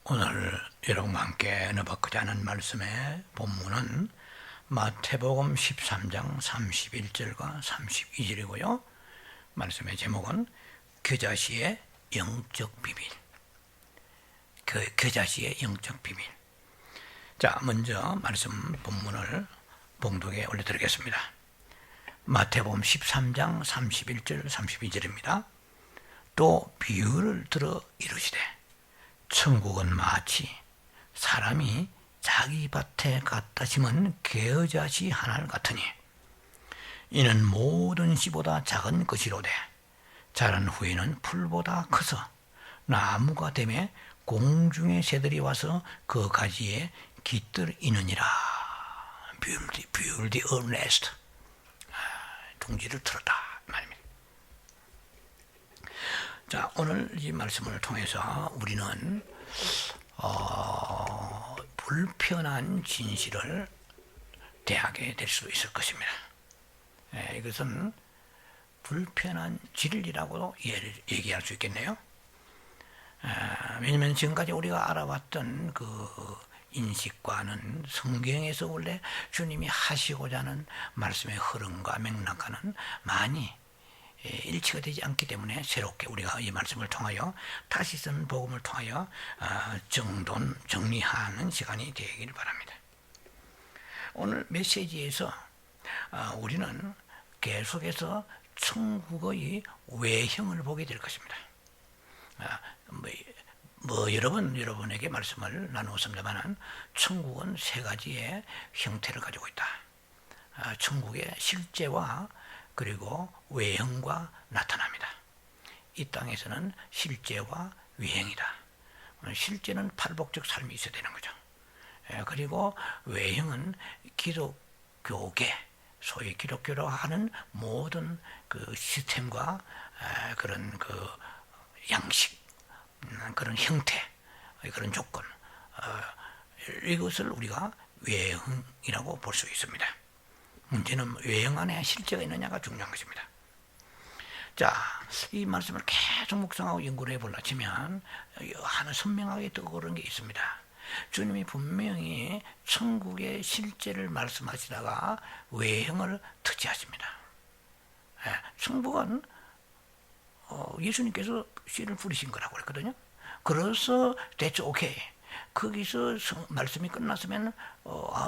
오늘 여러분과 함께 나누고자 하는 말씀의 본문은 마태복음 13장 31절과 32절이고요. 말씀의 제목은 겨자씨의 영적 비밀. 겨자씨의 영적 비밀. 자, 먼저 말씀 본문을 봉독에 올려드리겠습니다. 마태복음 13장 31절 32절입니다. 또 비유를 들어 이르시되 천국은 마치 사람이 자기 밭에 갖다 심은 겨자씨 하나를 같으니 이는 모든 씨보다 작은 것이로되 자란 후에는 풀보다 커서 나무가 되매 공중의 새들이 와서 그 가지에 깃들 이느니라. Build the nest. 둥지를 틀었다 말입니다. 자, 오늘 이 말씀을 통해서 우리는 불편한 진실을 대하게 될 수 있을 것입니다. 이것은 불편한 진리라고 얘기할 수 있겠네요. 왜냐하면 지금까지 우리가 알아왔던 그 인식과는 성경에서 원래 주님이 하시고자 하는 말씀의 흐름과 맥락과는 많이 일치가 되지 않기 때문에 새롭게 우리가 이 말씀을 통하여 다시 쓴 복음을 통하여 정리하는 시간이 되기를 바랍니다. 오늘 메시지에서 우리는 계속해서 천국의 외형을 보게 될 것입니다. 여러분에게 말씀을 나누었습니다만 천국은 세 가지의 형태를 가지고 있다. 천국의 실제와 그리고 외형과 나타납니다. 이 땅에서는 실제와 외형이다. 실제는 팔복적 삶이 있어야 되는 거죠. 그리고 외형은 기독교계, 소위 기독교로 하는 모든 그 시스템과 그런 그 양식, 그런 형태, 그런 조건, 이것을 우리가 외형이라고 볼 수 있습니다. 문제는 외형 안에 실제가 있느냐가 중요한 것입니다. 자, 이 말씀을 계속 묵상하고 연구를 해보려 치면 하나 선명하게 떠오르는 게 있습니다. 주님이 분명히 천국의 실제를 말씀하시다가 외형을 터치하십니다. 천국은 예수님께서 씨를 뿌리신 거라고 그랬거든요. 그래서 대체 오케이. 거기서 말씀이 끝났으면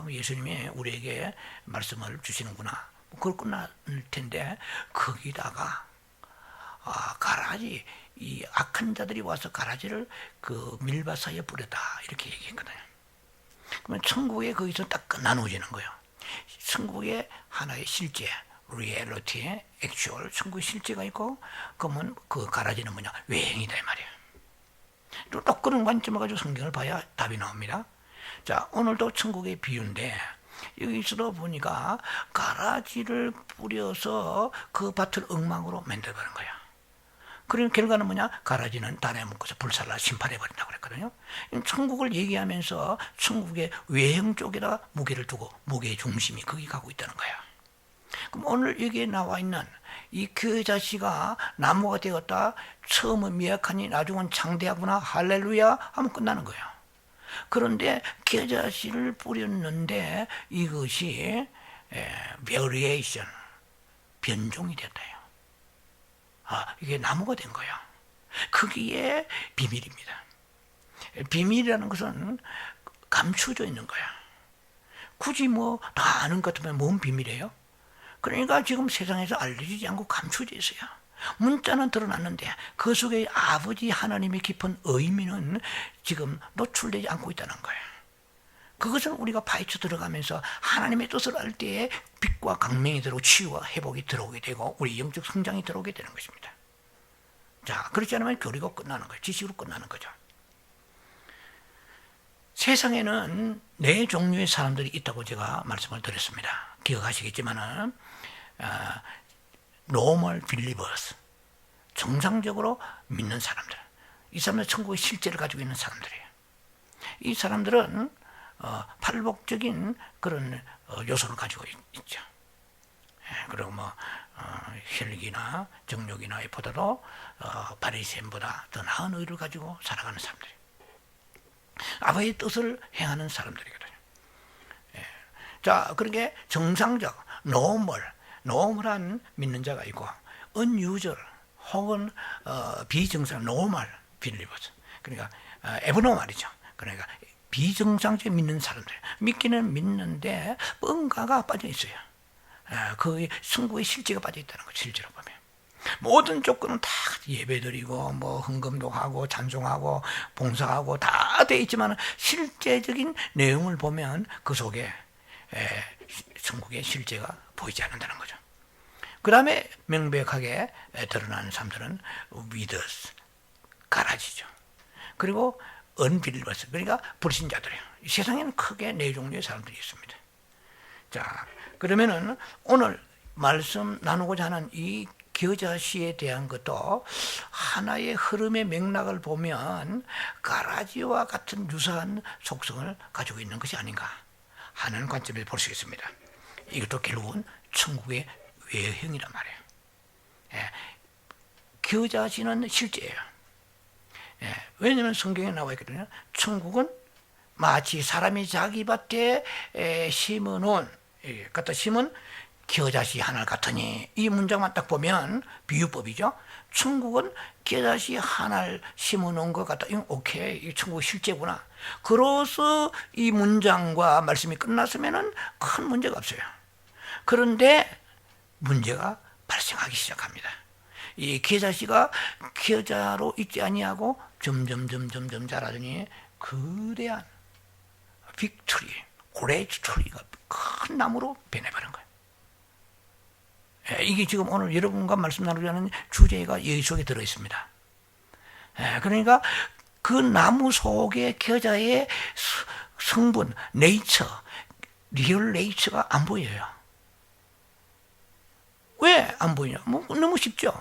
예수님이 우리에게 말씀을 주시는구나. 그걸 끝날 텐데 거기다가 가라지, 이 악한 자들이 와서 가라지를 그 밀밭 사이에 뿌렸다 이렇게 얘기했거든요. 그러면 천국에 거기서 딱 나누어지는 거예요. 천국의 하나의 실제, 리얼리티의 액츄얼, 천국의 실제가 있고, 그러면 그 가라지는 뭐냐? 외형이다 이 말이에요. 또 그런 관점을 가지고 성경을 봐야 답이 나옵니다. 자, 오늘도 천국의 비유인데 여기서도 보니까 가라지를 뿌려서 그 밭을 엉망으로 만들어버린 거야. 그런 결과는 뭐냐? 가라지는 단에 묶어서 불살라 심판해버린다고 그랬거든요. 천국을 얘기하면서 천국의 외형 쪽에다 무게를 두고 무게의 중심이 거기 가고 있다는 거야. 그럼 오늘 여기에 나와 있는 이 겨자씨가 나무가 되었다. 처음은 미약하니 나중은 장대하구나. 할렐루야 하면 끝나는 거예요. 그런데 겨자씨를 뿌렸는데 이것이 variation, 변종이 됐다요. 이게 나무가 된 거예요. 그게 비밀입니다. 비밀이라는 것은 감추어져 있는 거야. 굳이 다 아는 것 같으면 뭔 비밀이에요? 그러니까 지금 세상에서 알려지지 않고 감추어져 있어요. 문자는 드러났는데 그 속에 아버지 하나님의 깊은 의미는 지금 노출되지 않고 있다는 거예요. 그것을 우리가 파헤쳐 들어가면서 하나님의 뜻을 알 때에 빛과 강명이 들어오고 치유와 회복이 들어오게 되고 우리 영적 성장이 들어오게 되는 것입니다. 자, 그렇지 않으면 교리가 끝나는 거예요. 지식으로 끝나는 거죠. 세상에는 네 종류의 사람들이 있다고 제가 말씀을 드렸습니다. 기억하시겠지만은 normal believers, 정상적으로 믿는 사람들, 이 사람들 천국의 실제를 가지고 있는 사람들이에요. 이 사람들은 팔복적인 그런 요소를 가지고 있죠. 그리고 혈기나 정욕이나 보다도 바리새인보다 더 나은 의를 가지고 살아가는 사람들이에요. 아버지의 뜻을 행하는 사람들이거든요. 예. 자, 그렇게 정상적, 노멀한 믿는 자가 있고, unusual 혹은 비정상, normal believers. 그러니까 abnormal이죠. 그러니까 비정상적인 믿는 사람들. 믿기는 믿는데 뭔가가 빠져 있어요. 그 승부의 실제가 빠져 있다는 거죠. 실제로 보면. 모든 조건은 다 예배드리고 뭐 헌금도 하고 찬송하고 봉사하고 다 돼 있지만 실제적인 내용을 보면 그 속에 천국의 실제가 보이지 않는다는 거죠. 그 다음에 명백하게 드러나는 사람들은 위더스, 가라지죠. 그리고 unbelievers, 그러니까 불신자들이에요. 세상에는 크게 네 종류의 사람들이 있습니다. 자, 그러면은 오늘 말씀 나누고자 하는 이 겨자씨에 대한 것도 하나의 흐름의 맥락을 보면 가라지와 같은 유사한 속성을 가지고 있는 것이 아닌가 하는 관점에서 볼 수 있습니다. 이것도 결국은 천국의 외형이란 말이에요. 겨자씨는 실제예요. 왜냐하면 성경에 나와 있거든요. 천국은 마치 사람이 자기 밭에 심어놓은, 갖다 심은 겨자씨 하나 같으니, 이 문장만 딱 보면 비유법이죠. 천국은 겨자씨 하나를 심어놓은 것 같다. 이건 오케이, 이 천국이 실제구나. 그래서 이 문장과 말씀이 끝났으면 큰 문제가 없어요. 그런데 문제가 발생하기 시작합니다. 이 겨자씨가 겨자로 있지 아니하고 점점 자라더니 거대한 빅트리, 그레이트 트리가 큰 나무로 변해버린 거예요. 이게 지금 오늘 여러분과 말씀 나누자는 주제가 여기 속에 들어있습니다. 그러니까 그 나무 속에 겨자의 성분, 네이처, 리얼 네이처가 안 보여요. 왜 안 보이냐? 뭐 너무 쉽죠.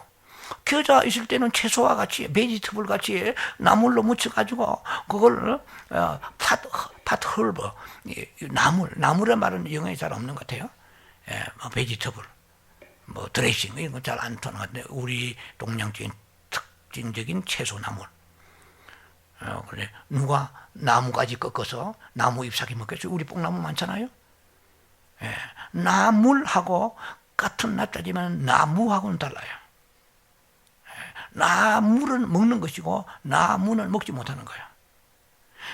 겨자 있을 때는 채소와 같이, 베지터블 같이 나물로 묻혀가지고 그걸 팟허브, 나물의 말은 영어에 잘 없는 것 같아요. 뭐 베지터블, 뭐 드레싱 이런 거 잘 안 통하는데 우리 동양적인 특징적인 채소 나물. 그래 누가 나무까지 꺾어서 나무 잎사귀 먹겠어요? 우리 뽕나무 많잖아요. 나물하고 같은 나자지만 나무하고는 달라요. 나물은 먹는 것이고 나무는 먹지 못하는 거예요.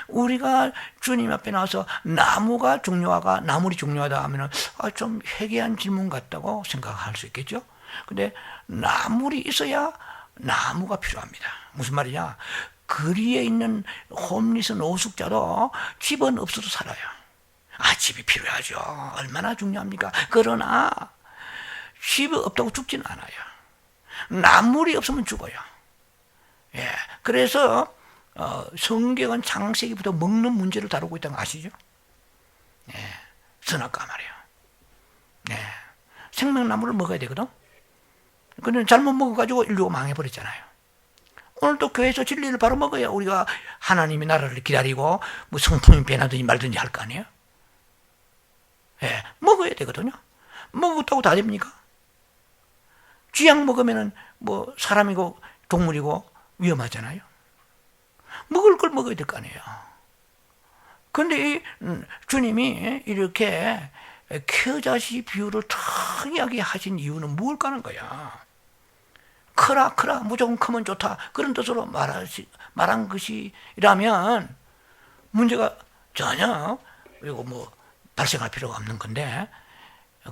우리가 주님 앞에 나와서 나무가 중요하다, 나물이 중요하다 하면 좀 회개한 질문 같다고 생각할 수 있겠죠. 근데 나물이 있어야 나무가 필요합니다. 무슨 말이냐? 거리에 있는 홈리스 노숙자도 집은 없어도 살아요. 집이 필요하죠. 얼마나 중요합니까? 그러나 집이 없다고 죽지는 않아요. 나물이 없으면 죽어요. 그래서 성경은 창세기부터 먹는 문제를 다루고 있다는 거 아시죠? 선악과 말이에요. 생명나무를 먹어야 되거든. 근데 잘못 먹어가지고 인류가 망해버렸잖아요. 오늘도 교회에서 진리를 바로 먹어야 우리가 하나님의 나라를 기다리고 뭐 성품이 변하든지 말든지 할 거 아니에요? 먹어야 되거든요. 먹었다고 다 됩니까? 쥐약 먹으면은 뭐 사람이고 동물이고 위험하잖아요. 먹을 걸 먹어야 될 거 아니에요. 그런데 이 주님이 이렇게 겨자씨 비유를 특이하게 하신 이유는 뭘까 하는 거야. 크라 무조건 크면 좋다 그런 뜻으로 말한 것이라면 문제가 전혀 이거 뭐 발생할 필요가 없는 건데,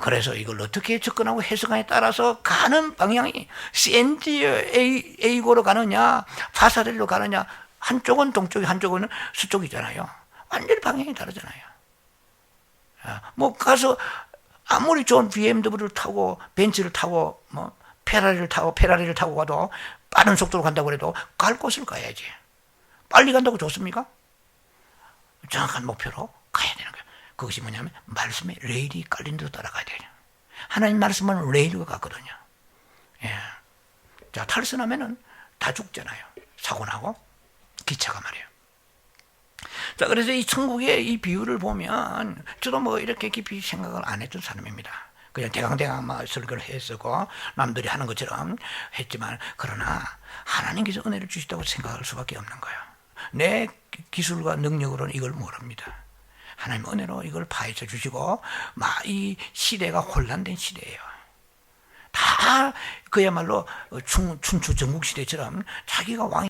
그래서 이걸 어떻게 접근하고 해석하냐에 따라서 가는 방향이 샌디에이고로 가느냐 파사델로 가느냐, 한쪽은 동쪽이 한쪽은 서쪽이잖아요. 완전히 방향이 다르잖아요. 뭐 가서 아무리 좋은 BMW를 타고 벤츠를 타고 뭐 페라리를 타고 가도 빠른 속도로 간다고 해도 갈 곳을 가야지. 빨리 간다고 좋습니까? 정확한 목표로 가야 되는 거예요. 그것이 뭐냐면 말씀에 레일이 깔린 대로 따라가야 돼요. 하나님 말씀은 레일과 같거든요. 자, 탈선하면은 다 죽잖아요. 사고 나고 기차가 말이에요. 자, 그래서 이 천국의 이 비유를 보면 저도 뭐 이렇게 깊이 생각을 안 했던 사람입니다. 그냥 대강대강 막 설교를 했었고 남들이 하는 것처럼 했지만, 그러나 하나님께서 은혜를 주시다고 생각할 수밖에 없는 거예요. 내 기술과 능력으로는 이걸 모릅니다. 하나님 은혜로 이걸 파헤쳐 주시고 이 시대가 혼란된 시대예요. 다 그야말로 춘추 전국시대처럼 자기가 왕이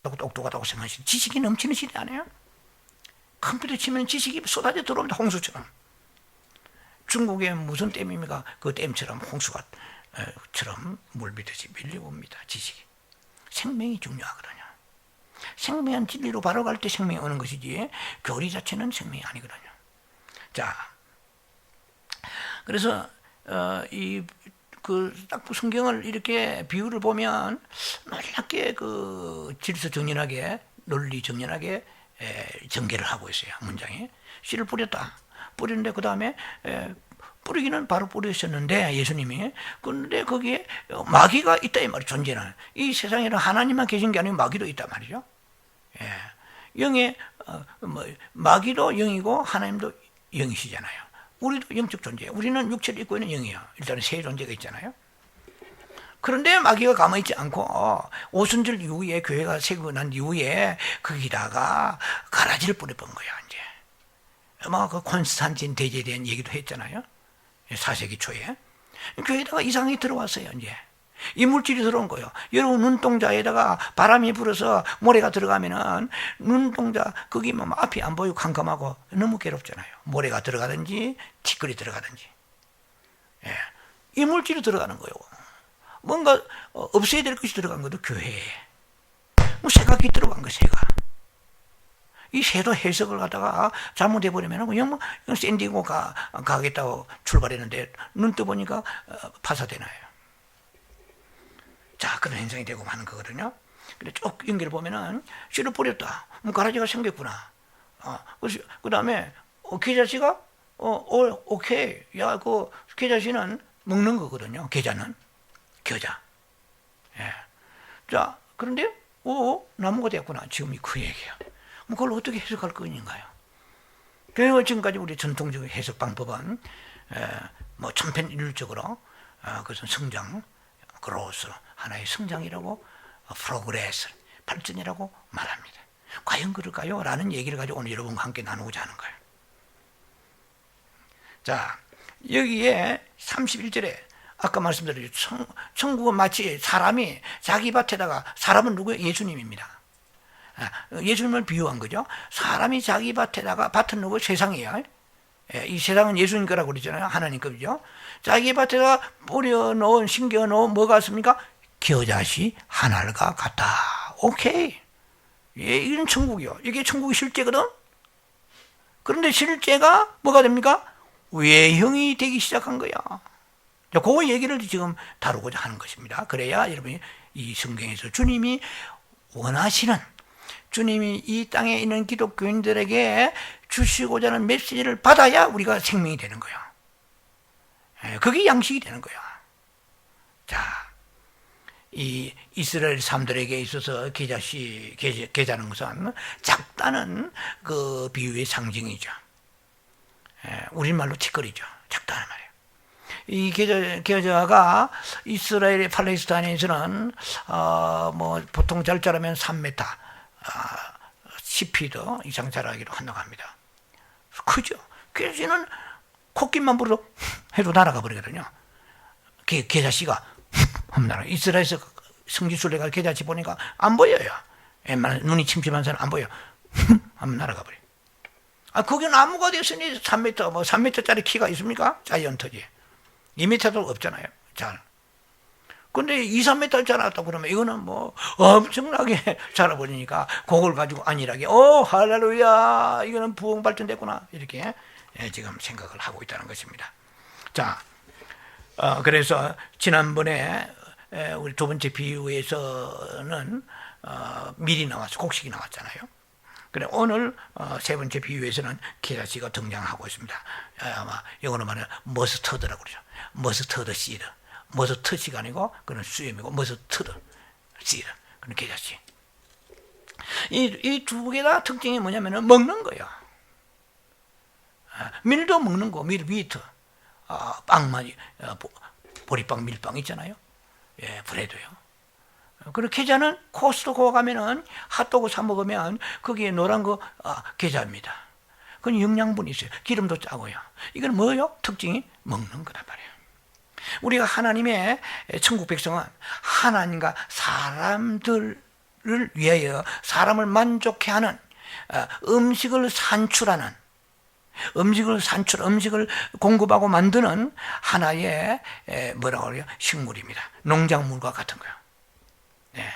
똑똑하다고 생각하시는 지식이 넘치는 시대 아니에요? 컴퓨터 치면 지식이 쏟아져 들어옵니다. 홍수처럼. 중국에 무슨 댐입니까? 그 댐처럼 홍수가 처럼 물밀듯이 밀려옵니다. 지식이. 생명이 중요하거든요. 생명은 진리로 바로 갈 때 생명이 오는 것이지 교리 자체는 생명이 아니거든요. 자, 그래서 딱 성경을 이렇게 비유를 보면 놀랍게 질서 정연하게 논리 정연하게 전개를 하고 있어요. 문장에 씨를 뿌렸다. 뿌리는데 그 다음에 뿌리기는 바로 뿌리셨는데 예수님이 그런데 거기에 마귀가 있다 이 말이에요. 존재는 이 세상에는 하나님만 계신 게 아니고 마귀도 있단 말이죠. 영의 마귀도 영이고 하나님도 영이시잖아요. 우리도 영적 존재예요. 우리는 육체를 입고 있는 영이에요. 일단은 세 존재가 있잖아요. 그런데 마귀가 가만히 있지 않고 오순절 이후에 교회가 세우고 난 이후에 거기다가 가라지를 뿌려본 거야. 이제 그 콘스탄틴 대제에 대한 얘기도 했잖아요. 4세기 초에 교회에다가 이상이 들어왔어요. 이제 이물질이 들어온 거예요. 여러분 눈동자에다가 바람이 불어서 모래가 들어가면은 눈동자 거기 앞이 안 보이고 캄캄하고 너무 괴롭잖아요. 모래가 들어가든지 티끌이 들어가든지 이물질이 들어가는 거예요. 뭔가 없애야 될 것이 들어간 것도 교회에 새가 들어간 거 새가. 이 새도 해석을 갖다가 잘못해버리면 그냥 샌디고 가겠다고 출발했는데 눈 떠보니까 파사되나요. 자, 그런 현상이 되고 하는 거거든요. 근데 쭉 연결해 보면은 씨를 뿌렸다. 가라지가 생겼구나. 그 다음에 계자씨가 오케이. 야, 계자씨는 먹는 거거든요. 계자는 겨자. 예. 자, 그런데 나무가 됐구나. 지금 그 얘기야. 그걸 어떻게 해석할 것인가요? 그래서 지금까지 우리 전통적인 해석 방법은 천편일률적으로 그것은 성장, 그로스 하나의 성장이라고 프로그레스 발전이라고 말합니다. 과연 그럴까요? 라는 얘기를 가지고 오늘 여러분과 함께 나누고자 하는 거예요. 자, 여기에 31절에 아까 말씀드렸죠. 천국은 마치 사람이 자기 밭에다가, 사람은 누구예요? 예수님입니다. 예수님을 비유한 거죠. 사람이 자기 밭에다가, 밭은 누구? 세상이에요. 이 세상은 예수님 거라고 그러잖아요. 하나님 거죠. 자기 밭에다 뿌려놓은, 심겨놓은 뭐 같습니까? 겨자씨 하나가 같다. 오케이. 이건 천국이요. 이게 천국의 실제거든. 그런데 실제가 뭐가 됩니까? 외형이 되기 시작한 거야. 그 얘기를 지금 다루고자 하는 것입니다. 그래야 여러분이 이 성경에서 주님이 원하시는, 주님이 이 땅에 있는 기독교인들에게 주시고자 하는 메시지를 받아야 우리가 생명이 되는 거야. 그게 양식이 되는 거야. 자, 이 이스라엘 사람들에게 있어서 계자는 것은 작다는 그 비유의 상징이죠. 우리말로 티끌이죠. 작다는 말이에요. 이 계자가 이스라엘의 팔레스타인에서는 보통 잘 자라면 3m, 10피트 이상 자라기로 한다고 합니다. 크죠. 계자씨는 코끼만 불어도 해도 날아가 버리거든요. 계자씨가 한번 날아가. 이스라엘에서 성지순례가 계자씨 보니까 안 보여요. 웬만한 눈이 침침한 사람 안 보여. 한번 날아가 버려. 거기 나무가 됐으니 3m, 3m짜리 키가 있습니까? 자이언트지. 2m도 없잖아요. 잘. 근데 2, 3m 자랐다 그러면 이거는 엄청나게 자라버리니까 그걸 가지고 안일하게 할렐루야, 이거는 부흥 발전됐구나, 이렇게 지금 생각을 하고 있다는 것입니다. 자, 그래서 지난번에 우리 두 번째 비유에서는 밀이 나왔어, 곡식이 나왔잖아요. 그래, 오늘 세 번째 비유에서는 계자씨가 등장하고 있습니다. 아마 영어로 말하면 머스터드라고 그러죠. 머스터드 씨드. 머스터씨가 아니고 그건 수염이고 머스터드 씨드. 그건 계자씨. 이 두 개 다 특징이 뭐냐면은 먹는 거예요. 밀도 먹는 거, 밀위트. 빵만, 보리빵, 밀빵 있잖아요. 브레드요. 그리고 계좌는 코스트코 가면은 핫도그 사 먹으면 거기에 노란 거 계좌입니다. 그건 영양분이 있어요. 기름도 짜고요. 이건 뭐예요? 특징이 먹는 거란 말이에요. 우리가 하나님의 천국 백성은 하나님과 사람들을 위하여 사람을 만족해 하는 음식을 음식을 공급하고 만드는 하나의 뭐라고 그래요? 식물입니다. 농작물과 같은 거예요. 네.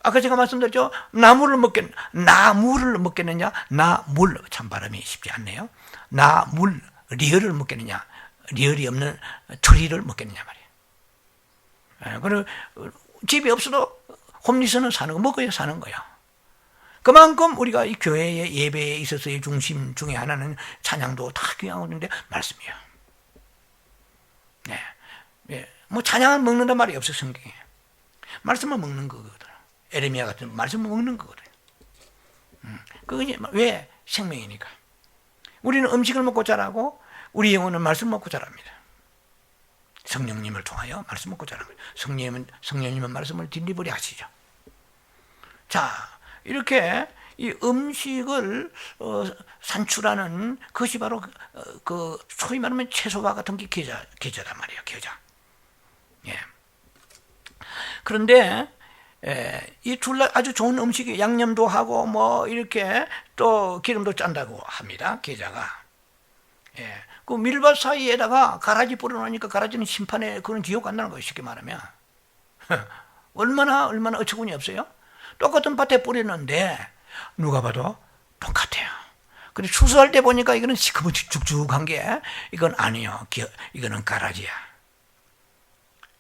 아까 제가 말씀드렸죠. 나무를 먹겠느냐? 나물. 참 발음이 쉽지 않네요. 나물, 리얼을 먹겠느냐? 리얼이 없는 트리를 먹겠느냐 말이에요. 그리고 집이 없어도 홈리스는 사는 거, 먹어야 사는 거야. 그만큼 우리가 이 교회의 예배에 있어서의 중심 중에 하나는 찬양도 다 귀하는데 말씀이에요. 네. 네. 뭐 찬양은 먹는단 말이 없어, 성경에. 말씀은 먹는 거거든. 에레미야 같은 말씀은 먹는 거거든. 그게 왜? 생명이니까. 우리는 음식을 먹고 자라고 우리 영혼은 말씀 먹고 자랍니다. 성령님을 통하여 말씀 먹고 자랍니다. 성령님은 말씀을 딜리버리 하시죠. 자, 이렇게 이 음식을 산출하는 것이 바로 그 소위 말하면 채소와 같은 게 계좌란 말이에요. 계좌. 예. 그런데 이 둘 아주 좋은 음식이 양념도 하고 뭐 이렇게 또 기름도 짠다고 합니다. 계좌가. 예. 그 밀밭 사이에다가 가라지 뿌려놓으니까 가라지는 심판에 그런 지옥 간다는 거예요. 쉽게 말하면. 얼마나 어처구니 없어요? 똑같은 밭에 뿌리는데 누가 봐도 똑같아요. 근데 추수할 때 보니까 이거는 시커멓 죽죽한 게 이건 아니에요. 이거는 가라지야.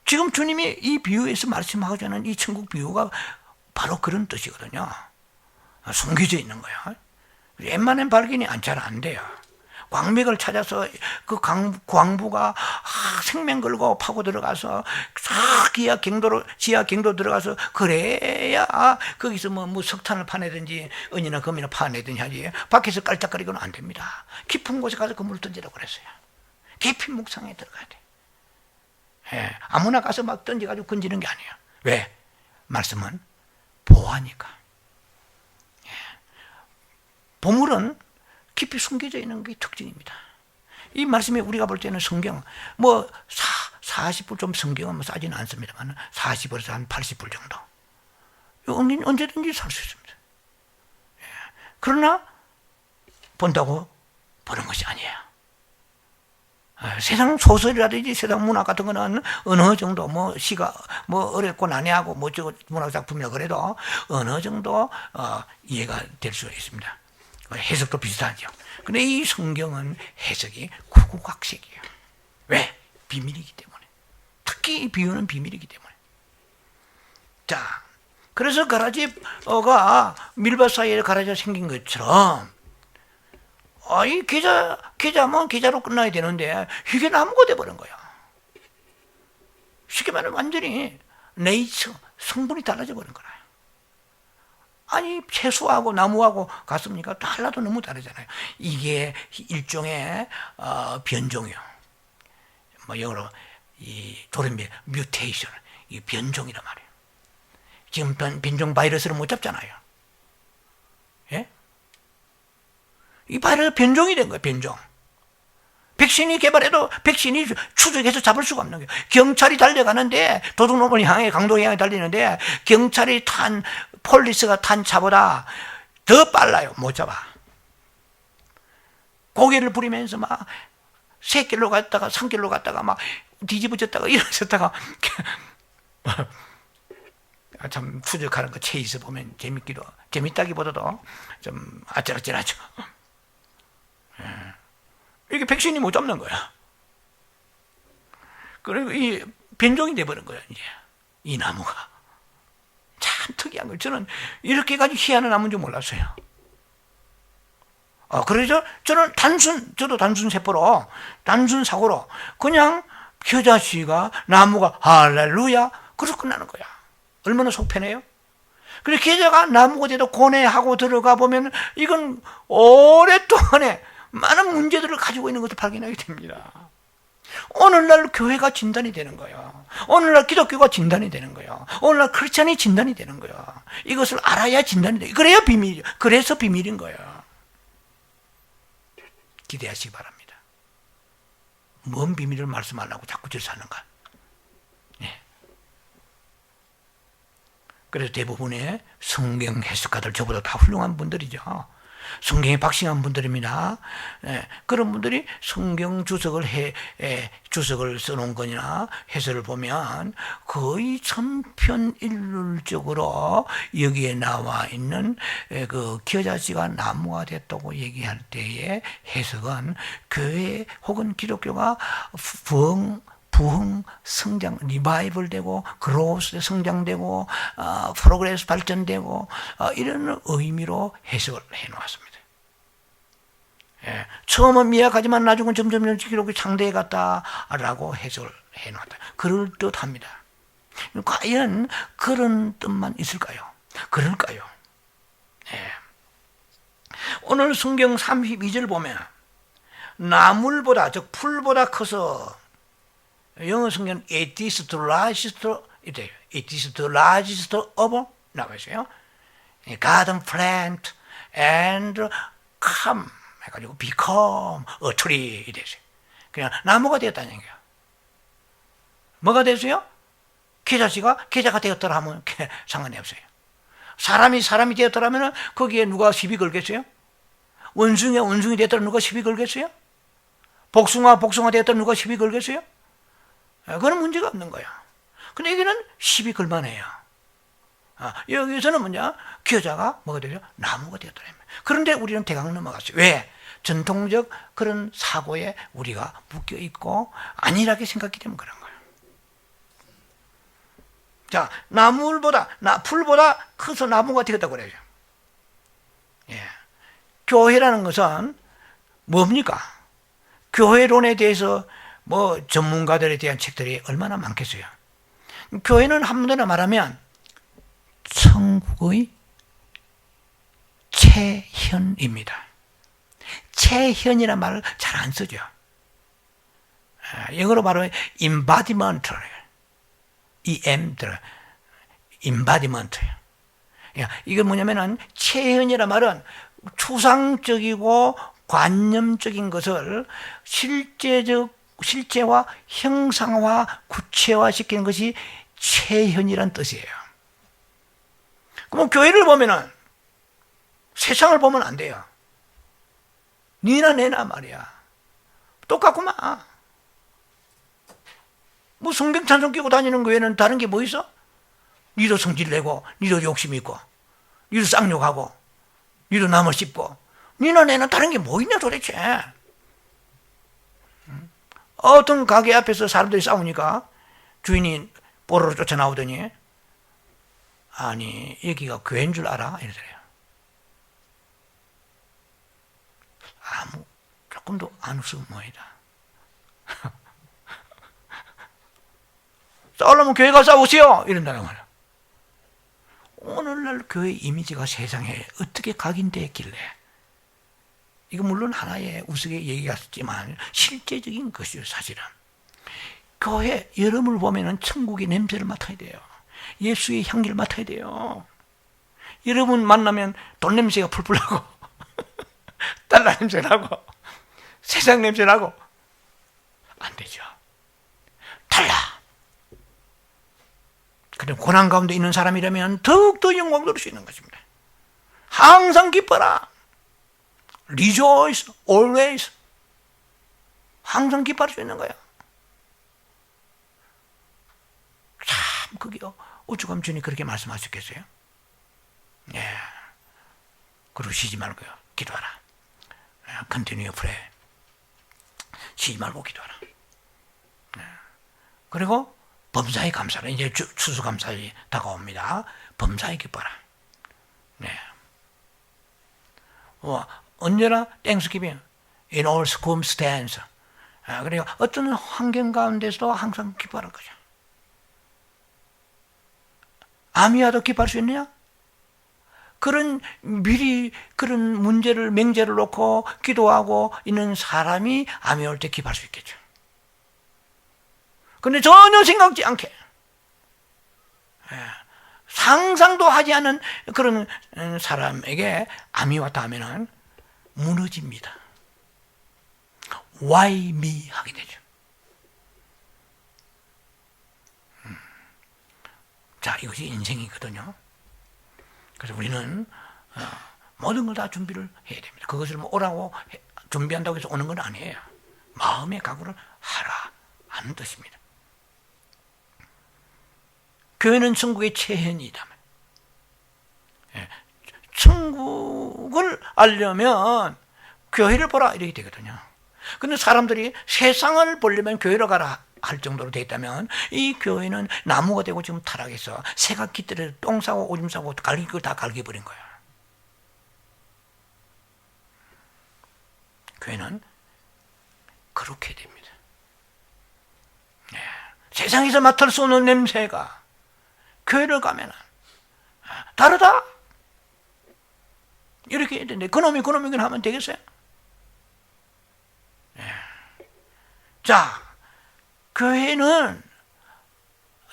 지금 주님이 이 비유에서 말씀하고자 이 천국 비유가 바로 그런 뜻이거든요. 숨겨져 있는 거예요. 웬만한 발견이 잘 안 돼요. 광맥을 찾아서 그 광부가 생명 걸고 파고 들어가서 지하 경도 들어가서 그래야 거기서 뭐 석탄을 파내든지 은이나 금이나 파내든지 하지 밖에서 깔짝거리고는 안 됩니다. 깊은 곳에 가서 그물을 던지라고 그랬어요. 깊이 묵상에 들어가야 돼. 예, 아무나 가서 막 던져가지고 건지는 게 아니에요. 왜? 말씀은 보호하니까. 예. 보물은 깊이 숨겨져 있는 게 특징입니다. 이 말씀이 우리가 볼 때는 성경, 40불 좀 성경은 뭐 싸지는 않습니다만 40불에서 한 80불 정도. 언제든지 살 수 있습니다. 예. 그러나 본다고 보는 것이 아니에요. 세상 소설이라든지 세상 문학 같은 거는 어느 정도 시가 어렵고 난해하고 문학 작품이라 그래도 어느 정도 이해가 될 수 있습니다. 해석도 비슷하죠. 근데 이 성경은 해석이 구구각색이에요. 왜? 비밀이기 때문에. 특히 이 비유는 비밀이기 때문에. 자, 그래서 가라지가 밀밭 사이에 가라지가 생긴 것처럼 이 계좌면 계좌로 끝나야 되는데 이게 나무가 돼버린 거야. 쉽게 말하면 완전히 네이처, 성분이 달라져 버린 거라. 아니 채소하고 나무하고 같습니까? 달라도 너무 다르잖아요. 이게 일종의 변종이요. 영어로 이 돌연변 뮤테이션, 이 변종이란 말이에요. 지금 변종 바이러스를 못 잡잖아요. 예? 이 바이러스 변종이 된 거예요. 변종. 백신이 개발해도 백신이 추적해서 잡을 수가 없는 거예요. 경찰이 달려가는데 도둑놈을 향해 강도를 향해 달리는데 경찰이 폴리스가 탄 차보다 더 빨라요. 못 잡아. 고개를 부리면서 막 3길로 갔다가 3길로 갔다가 막 뒤집어졌다가 일어섰다가 참 추적하는 거 체이스 보면 재밌다기보다도 좀 아찔아찔하죠. 이게 백신이 못 잡는 거야. 그리고 이 변종이 돼버린 거야, 이제. 이 나무가. 참 특이한 거예요. 저는 이렇게까지 희한한 나무인 줄 몰랐어요. 그래서 저도 단순 세포로, 단순 사고로, 그냥 겨자씨가, 나무가, 할렐루야, 그래서 끝나는 거야. 얼마나 속편해요? 그래서 겨자가 나무가 돼도 고뇌하고 들어가 보면, 이건 오랫동안에 많은 문제들을 가지고 있는 것을 발견하게 됩니다. 오늘날 교회가 진단이 되는 거예요. 오늘날 기독교가 진단이 되는 거예요. 오늘날 크리스찬이 진단이 되는 거예요. 이것을 알아야 진단이 돼요. 그래야 비밀이에요. 그래서 비밀인 거예요. 기대하시기 바랍니다. 뭔 비밀을 말씀하려고 자꾸 질서하는가. 네. 그래서 대부분의 성경 해석가들 저보다 다 훌륭한 분들이죠. 성경에 박싱한 분들입니다. 예, 그런 분들이 성경 주석을 써놓은 거나 해설을 보면 거의 천편일률적으로 여기에 나와 있는 그 겨자씨가 나무가 됐다고 얘기할 때의 해석은 교회 혹은 기독교가 부흥, 성장, 리바이벌 되고, 그로스 성장되고, 프로그레스 발전되고, 이런 의미로 해석을 해 놓았습니다. 예, 처음은 미약하지만 나중은 점점 기록이 창대해 갔다라고 해석을 해 놓았다. 그럴듯 합니다. 과연 그런 뜻만 있을까요? 그럴까요? 예. 오늘 성경 32절 보면, 나물보다, 즉, 풀보다 커서 영어 성경 it is the largest of 나와 있어요. garden plant and come 해가지고 become a tree 됐어요. 그냥 나무가 되었다는 얘기예요. 뭐가 됐어요? 계자가 되었더라 하면 상관이 없어요. 사람이 되었더라면 거기에 누가 시비 걸겠어요? 원숭이 되었더라 누가 시비 걸겠어요? 복숭아 되었더라 누가 시비 걸겠어요? 그건 문제가 없는 거야. 근데 여기는 시비 걸만해요. 여기서는 뭐냐? 겨자가 뭐가 되죠? 나무가 되었더라. 그런데 우리는 대강 넘어갔어요. 왜? 전통적 그런 사고에 우리가 묶여 있고 안일하게 생각하기 때문에 그런 거예요. 자, 풀보다 커서 나무가 되었다고 그래요. 예. 교회라는 것은 뭡니까? 교회론에 대해서 뭐 전문가들에 대한 책들이 얼마나 많겠어요. 교회는 한마디로 말하면 천국의 체현입니다. 체현이라는 말을 잘 안 쓰죠. 영어로 말하면 embodiment, embodiment. 이건 뭐냐면은 체현이라는 말은 추상적이고 관념적인 것을 실제와 형상화, 구체화시키는 것이 체현이란 뜻이에요. 그럼 교회를 보면은 세상을 보면 안 돼요. 니나 내나 말이야. 똑같구만. 뭐 성경 찬송 끼고 다니는 교회는 다른 게 뭐 있어? 니도 성질 내고, 니도 욕심 있고, 니도 쌍욕하고, 니도 남을 씹고, 니나 내나 다른 게 뭐 있냐 도대체. 어떤 가게 앞에서 사람들이 싸우니까 주인이 뽀로로 쫓아나오더니 아니 여기가 교회인 줄 알아? 이러더래요. 조금도 안 웃으면 뭐이다. 싸우려면 교회 가서 싸우세요 이런다는 거예요. 오늘날 교회 이미지가 세상에 어떻게 각인되었길래, 이거 물론 하나의 우스개 얘기가 있지만 실제적인 것이요. 사실은 교회 여러분을 보면은 천국의 냄새를 맡아야 돼요. 예수의 향기를 맡아야 돼요. 여러분 만나면 돈 냄새가 풀풀 나고 달러 냄새 나고 세상 냄새 나고 안 되죠. 달라. 그럼 고난 가운데 있는 사람이라면 더욱더 영광 돌릴 수 있는 것입니다. 항상 기뻐라. Rejoice always. 항상 기뻐할 수 있는 거야. 참 그게요. 오죽하면 주님 그렇게 말씀하셨겠어요? 예. 그리고 쉬지 말고요. 기도하라. Continue pray. 쉬지 말고 기도하라. 예. 그리고 범사에 감사라. 이제 추수감사절이 다가옵니다. 범사에 기뻐라. 네. 언제나 땡스기빙 in all circumstances. 그러니까 어떤 환경 가운데서도 항상 기뻐하는 거죠. 암이 와도 기뻐할 수 있느냐? 미리 그런 맹제를 놓고 기도하고 있는 사람이 암이 올 때 기뻐할 수 있겠죠. 근데 전혀 생각지 않게 상상도 하지 않은 그런 사람에게 암이 왔다 하면은 무너집니다. Why me? 하게 되죠. 자, 이것이 인생이거든요. 그래서 우리는 모든 걸 다 준비를 해야 됩니다. 그것을 뭐 오라고 준비한다고 해서 오는 건 아니에요. 마음의 각오를 하라 하는 뜻입니다. 교회는 천국의 체현이다. 천국을 알려면 교회를 보라 이렇게 되거든요. 근데 사람들이 세상을 보려면 교회로 가라 할 정도로 되어 있다면 이 교회는 나무가 되고 지금 타락해서 새가 깃들여 똥 싸고 오줌 싸고 갈길 걸 다 갈겨버린 거예요. 교회는 그렇게 됩니다. 세상에서 맡을 수 없는 냄새가 교회를 가면 다르다 이렇게 해야 되는데 그놈이긴 하면 되겠어요? 자, 교회는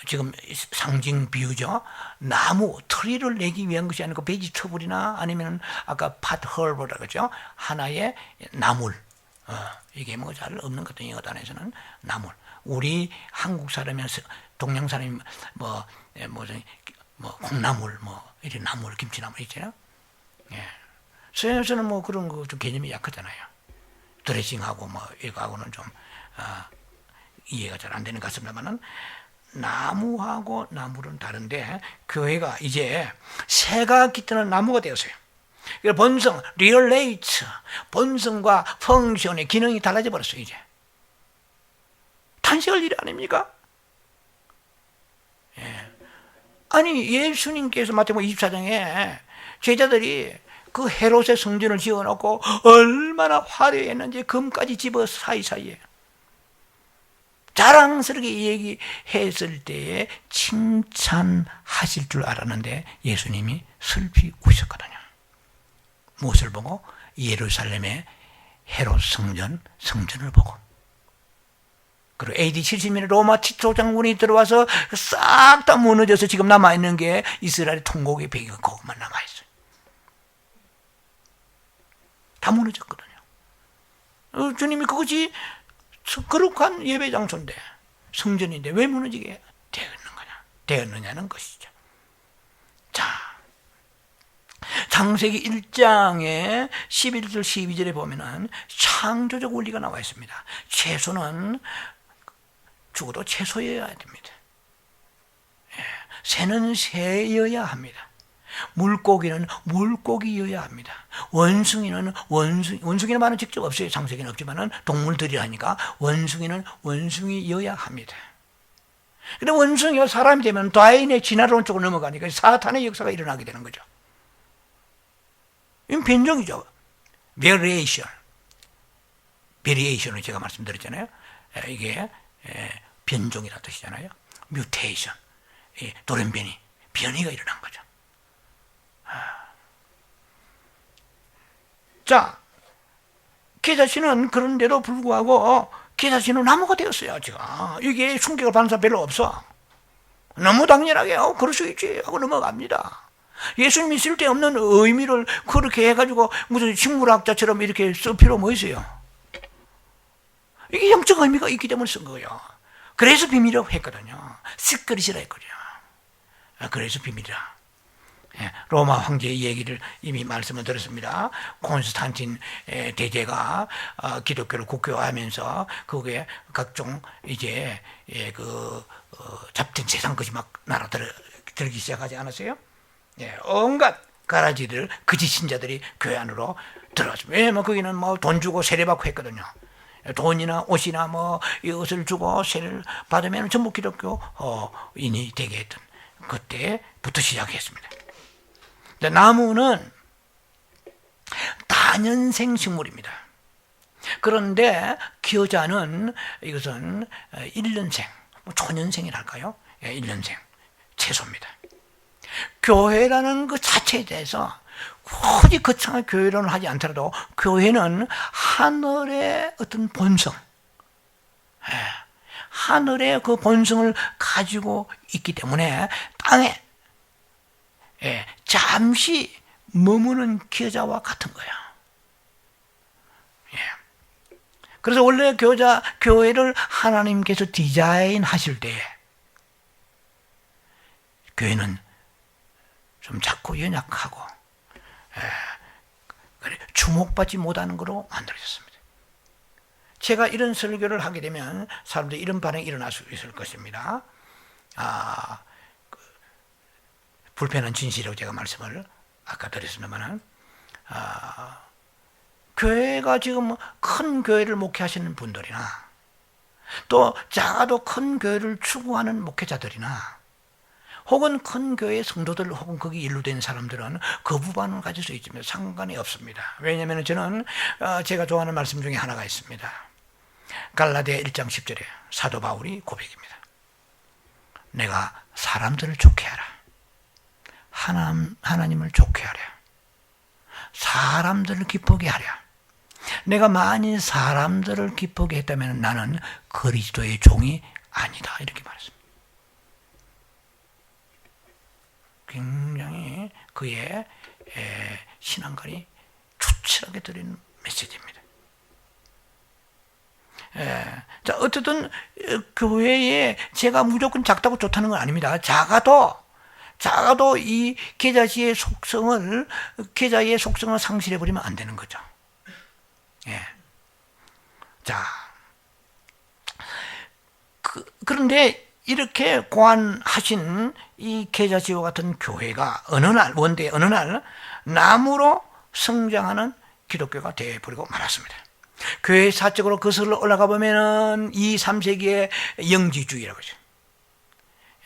지금 상징 비유죠. 나무, 트리를 내기 위한 것이 아니고 베지터블이나 아니면 아까 팟허브라고 그러죠. 하나의 나물. 이게 뭐 잘 없는 것 같은 영어 단에서는 나물. 우리 한국 사람이나 동양 사람이 뭐 콩나물, 이런 나물, 김치나물 있잖아요. 서양에서는 뭐 그런 거 좀 개념이 약하잖아요. 드레싱하고 이거하고는 좀 이해가 잘 안 되는 것 같습니다만은 나무하고 나물은 다른데 교회가 이제 새가 깃드는 나무가 되었어요. 본성, 리얼레이트, 본성과 펑션의 기능이 달라져 버렸어요. 이제 탄식할 일이 아닙니까? 아니 예수님께서 마태복음 24장에 제자들이 그 헤롯의 성전을 지어놓고 얼마나 화려했는지 금까지 집어 사이사이에 자랑스럽게 얘기했을 때에 칭찬하실 줄 알았는데 예수님이 슬피 우셨거든요. 무엇을 보고? 예루살렘의 헤롯 성전을 보고. 그리고 AD 70년에 로마 티토 장군이 들어와서 싹 다 무너져서 지금 남아있는 게 이스라엘의 통곡의 배기가 그것만 남아있어요. 다 무너졌거든요. 주님이 그것이 거룩한 예배 장소인데 성전인데 왜 무너지게 되었느냐는 것이죠. 자, 창세기 1장에 11절 12절에 보면은 창조적 원리가 나와 있습니다. 채소는 죽어도 채소여야 됩니다. 새는 새여야 합니다. 물고기는 물고기여야 합니다. 원숭이는 원숭이는 말은 직접 없어요. 창세기는 없지만은 동물들이라니까 원숭이는 원숭이여야 합니다. 근데 원숭이가 사람이 되면 다인의 진화론 쪽으로 넘어가니까 사탄의 역사가 일어나게 되는 거죠. 이건 변종이죠. 베리에이션을 제가 말씀드렸잖아요. 이게 변종이라는 뜻이잖아요. 뮤테이션, 돌연변이, 변이가 일어난 거죠. 자, 계자씨는 그런데도 불구하고 계자씨는 나무가 되었어요. 지금 이게 충격을 받는 사람 별로 없어. 너무 당연하게 그럴 수 있지 하고 넘어갑니다. 예수님이 쓸데없는 의미를 그렇게 해가지고 무슨 식물학자처럼 이렇게 쓸 필요 뭐 있어요? 이게 영적 의미가 있기 때문에 쓴 거예요. 그래서 비밀이라고 했거든요. 시크릿이라 했거든요. 그래서 비밀이라. 로마 황제의 얘기를 이미 말씀을 드렸습니다. 콘스탄틴 대제가 기독교를 국교화하면서 거기에 각종 이제 잡된 세상 것이 막 날아들기 시작하지 않았어요? 온갖 가라지들 거짓 신자들이 교회 안으로 들어왔습니다. 왜냐면 거기는 뭐 돈 주고 세례 받고 했거든요. 돈이나 옷이나 뭐 이것을 주고 세례를 받으면 전부 기독교인이 되게 했던 그때부터 시작했습니다. 나무는 다년생 식물입니다. 그런데 겨자는 이것은 1년생, 초년생이랄까요? 1년생 채소입니다. 교회라는 그 자체에 대해서 굳이 거창한 교회론을 하지 않더라도 교회는 하늘의 어떤 본성, 하늘의 그 본성을 가지고 있기 때문에 땅에 잠시 머무는 겨자와 같은 거야. 그래서 원래 교회를 하나님께서 디자인하실 때에 교회는 좀 작고 연약하고 주목받지 못하는 거로 만들어졌습니다. 제가 이런 설교를 하게 되면 사람들이 이런 반응이 일어날 수 있을 것입니다. 불편한 진실이라고 제가 말씀을 아까 드렸습니다만, 교회가 지금 큰 교회를 목회하시는 분들이나 또 작아도 큰 교회를 추구하는 목회자들이나 혹은 큰 교회 성도들 혹은 거기 연루된 사람들은 거부반응을 가질 수 있지만 상관이 없습니다. 왜냐하면 저는 제가 좋아하는 말씀 중에 하나가 있습니다. 갈라디아 1장 10절에 사도 바울이 고백입니다. 내가 사람들을 좋게 하라. 하나님을 좋게 하랴. 사람들을 기쁘게 하랴. 내가 만일 사람들을 기쁘게 했다면 나는 그리스도의 종이 아니다. 이렇게 말했습니다. 굉장히 그의 신앙관이 추출하게 드리는 메시지입니다. 자, 어쨌든 교회에 제가 무조건 작다고 좋다는 건 아닙니다. 작아도 이 계자의 속성을 상실해 버리면 안 되는 거죠. 자, 그런데 이렇게 고안하신 이 계자지와 같은 교회가 어느 날 나무로 성장하는 기독교가 되어버리고 말았습니다. 교회 사적으로 거슬러 올라가 보면은 2, 3세기의 영지주의라고 하죠.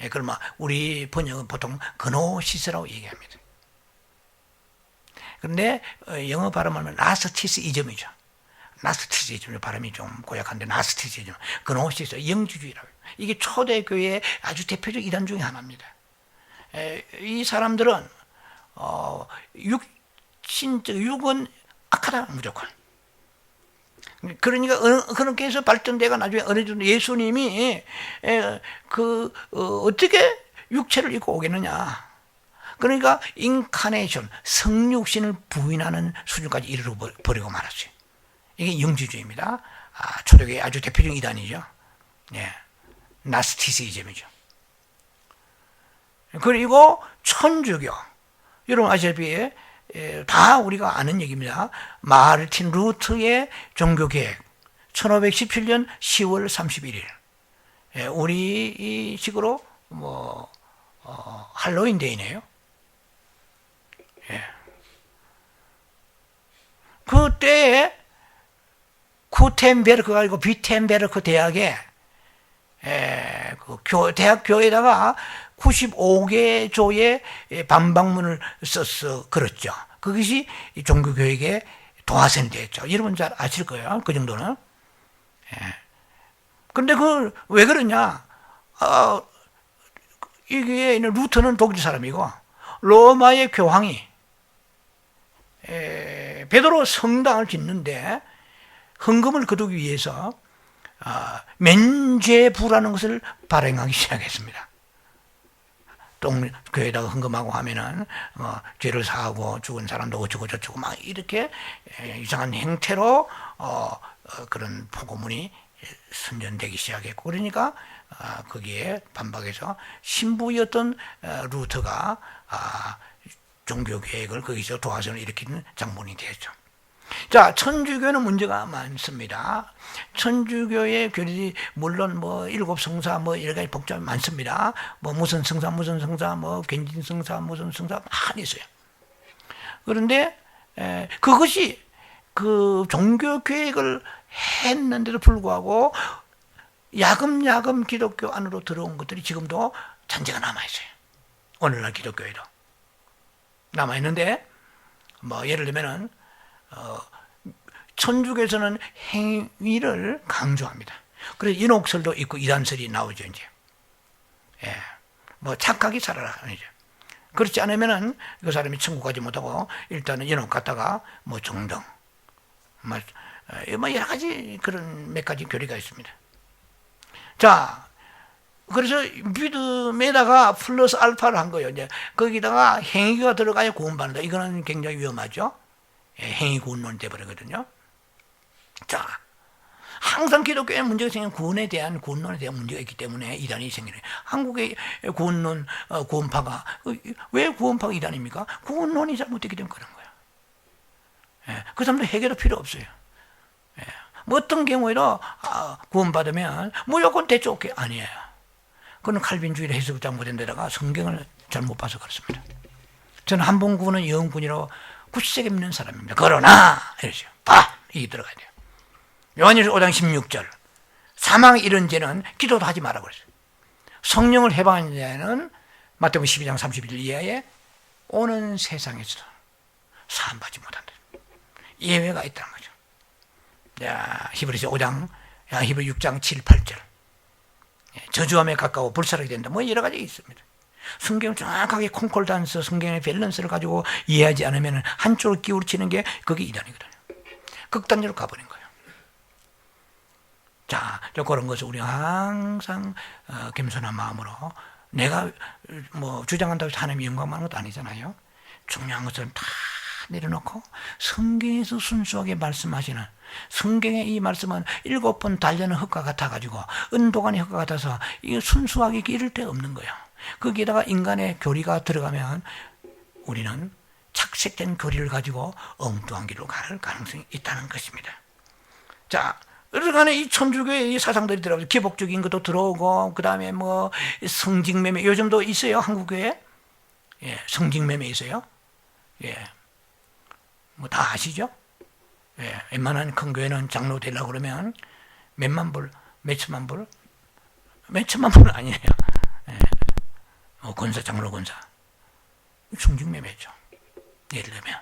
그러면 우리 번역은 보통 그노시스라고 얘기합니다. 그런데 영어 발음하면 나스티시즘이죠. 나스티시즘 발음이 좀 고약한데 나스티시즘, 그노시스, 영지주의라고 해요. 이게 초대교회의 아주 대표적 이단 중에 하나입니다. 이 사람들은 육은 악하다 무조건. 그러니까 그렇게 해서 발전대가 나중에 어느 정도 예수님이 어떻게 육체를 입고 오겠느냐. 그러니까 인카네이션, 성육신을 부인하는 수준까지 이르러 버리고 말았어요. 이게 영지주의입니다. 초대교회 아주 대표적인 이단이죠. 나스티시즘이죠. 그리고 천주교, 여러분 아시다시피 다 우리가 아는 얘기입니다. 마르틴 루터의 종교계획 1517년 10월 31일 우리 식으로 할로윈 데이네요. 그때 구텐베르크가 아니고 비텐베르크 대학에 대학 교회에다가 95개 조의 반박문을 써서 그랬죠. 그것이 종교교육의 도화선이 됐죠. 여러분 잘 아실 거예요. 그 정도는. 그런데 왜 그러냐? 이게 루터는 독일 사람이고 로마의 교황이 베드로 성당을 짓는데 헌금을 거두기 위해서 면죄부라는 것을 발행하기 시작했습니다. 교회에다가 헌금하고 하면은 죄를 사하고 죽은 사람도 어쩌고 저쩌고 막 이렇게 이상한 형태로 그런 포고문이 선전되기 시작했고, 그러니까 거기에 반박해서 신부였던 루터가 종교 계획을 거기서 도화선을 일으키는 장본이 되었죠. 자, 천주교는 문제가 많습니다. 천주교의 교리들이 물론 일곱 성사 여러 가지 복잡이 많습니다. 무슨 성사 괜진 성사 무슨 성사 많이 있어요. 그런데 그것이 그 종교 계획을 했는데도 불구하고 야금야금 기독교 안으로 들어온 것들이 지금도 잔재가 남아 있어요. 오늘날 기독교에도 남아 있는데 예를 들면은 천주교에서는 행위를 강조합니다. 그래서 인옥설도 있고 이단설이 나오죠, 이제. 착하게 살아라, 아니죠. 그렇지 않으면은 그 사람이 천국 가지 못하고 일단은 인옥 갔다가 정등, 여러 가지 그런 몇 가지 교리가 있습니다. 자, 그래서 믿음에다가 플러스 알파를 한 거예요. 이제 거기다가 행위가 들어가야 구원받는다. 이거는 굉장히 위험하죠. 행위 구원론이 돼버리거든요. 자, 항상 기독교에 문제가 생기는 구원에 대한 구원론에 대한 문제가 있기 때문에 이단이 생기는 거예요. 한국의 구원론 구원파가 왜 구원파가 이단입니까? 구원론이 잘못됐기 때문에 그런 거예요. 그 사람도 해결도 필요 없어요. 뭐 어떤 경우에도 구원받으면 무조건 대충 오케이 아니에요. 그건 칼빈주의를 해석 잘못된 데다가 성경을 잘못 봐서 그렇습니다. 저는 한 번 구원은 영구이라고 굳세게 믿는 사람입니다. 그러나 이러죠. 이게 들어가야 돼요. 요한일서 5장 16절 사망 이런 죄는 기도도 하지 말라고 그랬어요. 성령을 해방한 자는 마태복음 12장 31절 이하에 오는 세상에서 사함받지 못한다. 예외가 있다는 거죠. 히브리서 5장, 히브리 6장 7, 8절 저주함에 가까워 불사르게 된다. 뭐 여러 가지 있습니다. 성경을 정확하게 콩콜단스 성경의 밸런스를 가지고 이해하지 않으면 한쪽으로 기울치는 게 그게 이단이거든요. 극단적으로 가버린 거예요. 자, 그런 것을 우리가 항상 겸손한 마음으로 내가 뭐 주장한다고 해서 하나님의 영광만한 것도 아니잖아요. 중요한 것은 다 내려놓고 성경에서 순수하게 말씀하시는 성경의 이 말씀은 7번 달려는 흙과 같아가지고 은도관의 흙과 같아서 이게 순수하게 이를 데 없는 거예요. 거기에다가 인간의 교리가 들어가면 우리는 착색된 교리를 가지고 엉뚱한 길로 갈 가능성이 있다는 것입니다. 자, 그러간에 이 천주교의 이 사상들이 들어가고 기복적인 것도 들어오고 그 다음에 뭐 성직매매 요즘도 있어요. 한국교회 성직매매 있어요. 뭐 다 아시죠? 웬만한 큰 교회는 장로 되려고 그러면 몇만 불, 몇천만 불, 몇천만 불은 아니에요. 뭐 권사, 장로 권사. 성직매매죠. 예를 들면.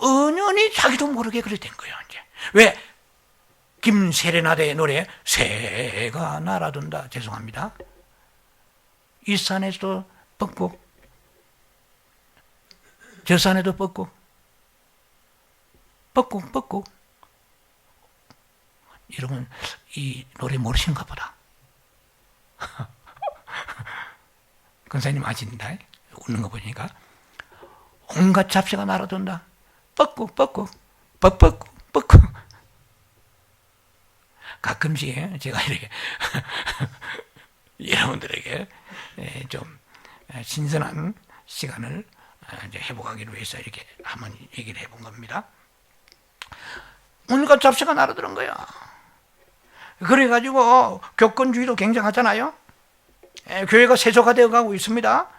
은연히 자기도 모르게 그래 된 거예요, 이제. 왜? 김세레나데의 노래, 새가 날아든다. 죄송합니다. 이 산에도 뻑뻑, 저 산에도 뻑뻑. 뻑꾹 여러분 이 노래 모르시는가 보다. 권사님 아신다. 웃는 거 보니까 온갖 잡새가 날아든다. 뻑꾹 가끔씩 제가 이렇게 여러분들에게 좀 신선한 시간을 이제 회복하기를 위해서 이렇게 한번 얘기를 해본 겁니다. 온갖 잡새가 날아드는 거야. 그래가지고 교권주의도 굉장하잖아요. 교회가 세속화되어 가고 있습니다.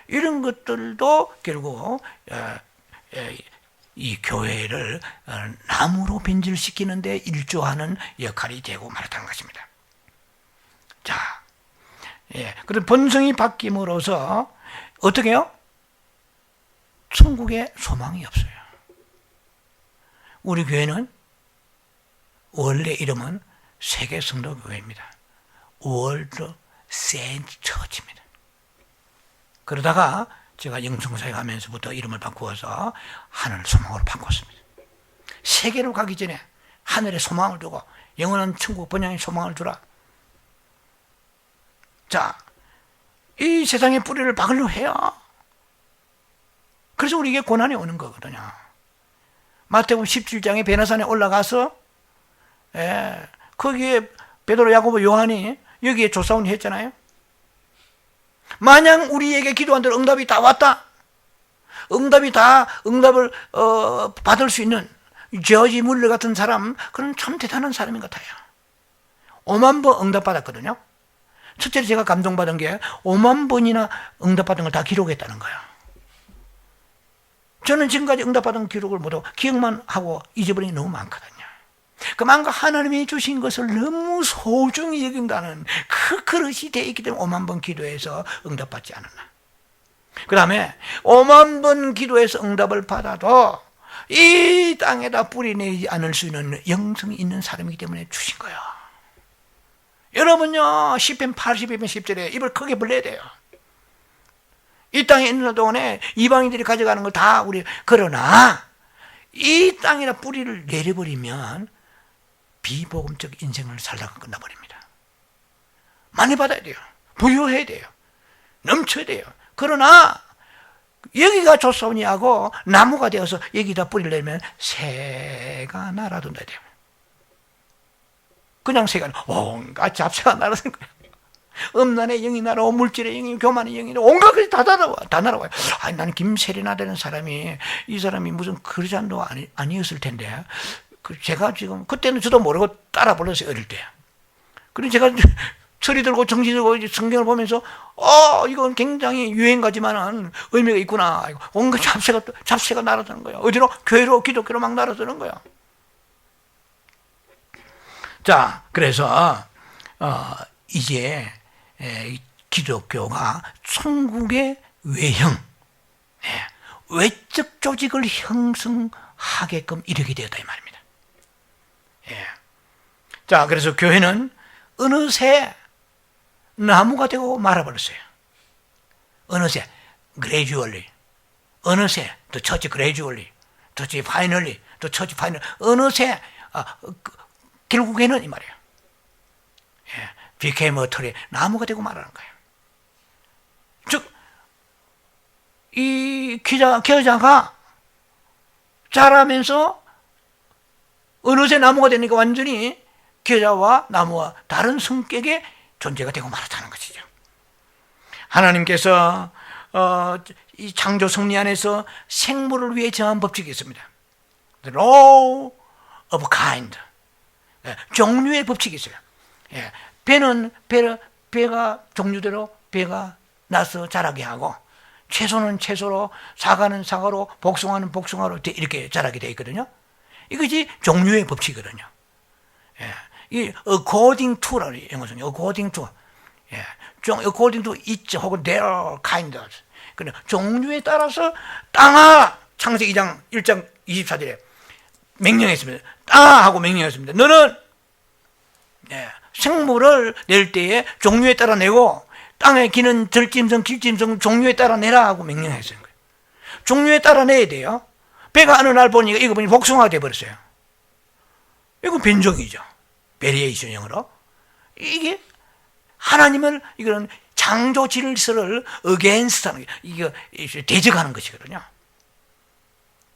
이런 것들도 결국 이 교회를 나무로 변질시키는 데 일조하는 역할이 되고 말았다는 것입니다. 자, 그럼 본성이 바뀜으로써 어떻게 해요? 천국에 소망이 없어요. 우리 교회는 원래 이름은 세계성도교회입니다. 월드 세인트 처치입니다. 그러다가 제가 영성사에 가면서부터 이름을 바꾸어서 하늘 소망으로 바꿨습니다. 세계로 가기 전에 하늘에 소망을 두고 영원한 천국 번영의 소망을 두라. 자, 이 세상의 뿌리를 박으려 해요. 그래서 우리에게 고난이 오는 거거든요. 마태복음 17장에 베나산에 올라가서 거기에 베드로, 야고보, 요한이 여기에 조사원이 했잖아요. 만약 우리에게 기도한 대로 응답이 다 왔다. 응답을 받을 수 있는 저지 물레 같은 사람, 그건 참 대단한 사람인 것 같아요. 5만 번 응답받았거든요. 첫째로 제가 감동받은 게 5만 번이나 응답받은 걸 다 기록했다는 거예요. 저는 지금까지 응답받은 기록을 모두 기억만 하고 잊어버린 게 너무 많거든요. 그만큼 하나님이 주신 것을 너무 소중히 여긴다는 그 그릇이 되어 있기 때문에 5만 번 기도해서 응답받지 않았나. 그 다음에 5만 번 기도해서 응답을 받아도 이 땅에다 뿌리내지 않을 수 있는 영성이 있는 사람이기 때문에 주신 거예요. 여러분요, 시편 82편 10절에 입을 크게 벌려야 돼요. 이 땅에 있는 동안에 이방인들이 가져가는 걸 다 우리, 그러나 이 땅에다 뿌리를 내려버리면 비복음적 인생을 살다가 끝나버립니다. 많이 받아야 돼요. 부유해야 돼요. 넘쳐야 돼요. 그러나 여기가 좋사오니 하고 나무가 되어서 여기다 뿌리려면 새가 날아든다 돼요. 그냥 새가 온갖 잡새가 날아든 거예요. 음란의 영이 날아오고 물질의 영이, 교만의 영이, 온갖 것이 다 날아와요. 아니, 나는 김세리나 되는 사람이, 이 사람이 무슨 크리스찬도 아니었을 텐데, 제가 지금, 그때는 저도 모르고 따라 불렀어요, 어릴 때. 그리고 제가 철이 들고 정신 들고 성경을 보면서, 이건 굉장히 유행가지만은 의미가 있구나. 온갖 잡새가 날아드는 거예요. 어디로? 교회로, 기독교로 막 날아드는 거예요. 자, 그래서, 이제, 기독교가 천국의 외형, 외적 조직을 형성하게끔 이르게 되었다 이 말입니다. 자, 그래서 교회는 어느새 나무가 되고 말아버렸어요. 어느새 gradually, 어느새 the church gradually, the church finally, the church finally, 어느새 결국에는 이 말이에요. became a tree, 나무가 되고 말하는 거예요. 즉, 이 겨자가 자라면서 어느새 나무가 되니까 완전히 겨자와 나무와 다른 성격의 존재가 되고 말았다는 것이죠. 하나님께서 이 창조 섭리 안에서 생물을 위해 정한 법칙이 있습니다. The law of kind, 종류의 법칙이 있어요. 배가 종류대로 배가 나서 자라게 하고, 채소는 채소로, 사과는 사과로, 복숭아는 복숭아로 이렇게 자라게 되어 있거든요. 이것이 종류의 법칙이거든요. 이 according to라는 영어는 according to, according to each 혹은 their kind. 그러나 종류에 따라서 땅아, 창세기 2장 1장 24절에 명령했습니다. 땅아 하고 명령했습니다. 너는 생물을 낼 때에 종류에 따라 내고, 땅에 기는 들짐승, 길짐승 종류에 따라 내라 하고 명령했어요. 종류에 따라 내야 돼요. 배가 어느 날 보니까 이거 보니 복숭아가 되어버렸어요. 이건 변종이죠. 베리에이션 영어로. 이게 하나님을, 이거는 창조 질서를 against하는, 이거 대적하는 것이거든요.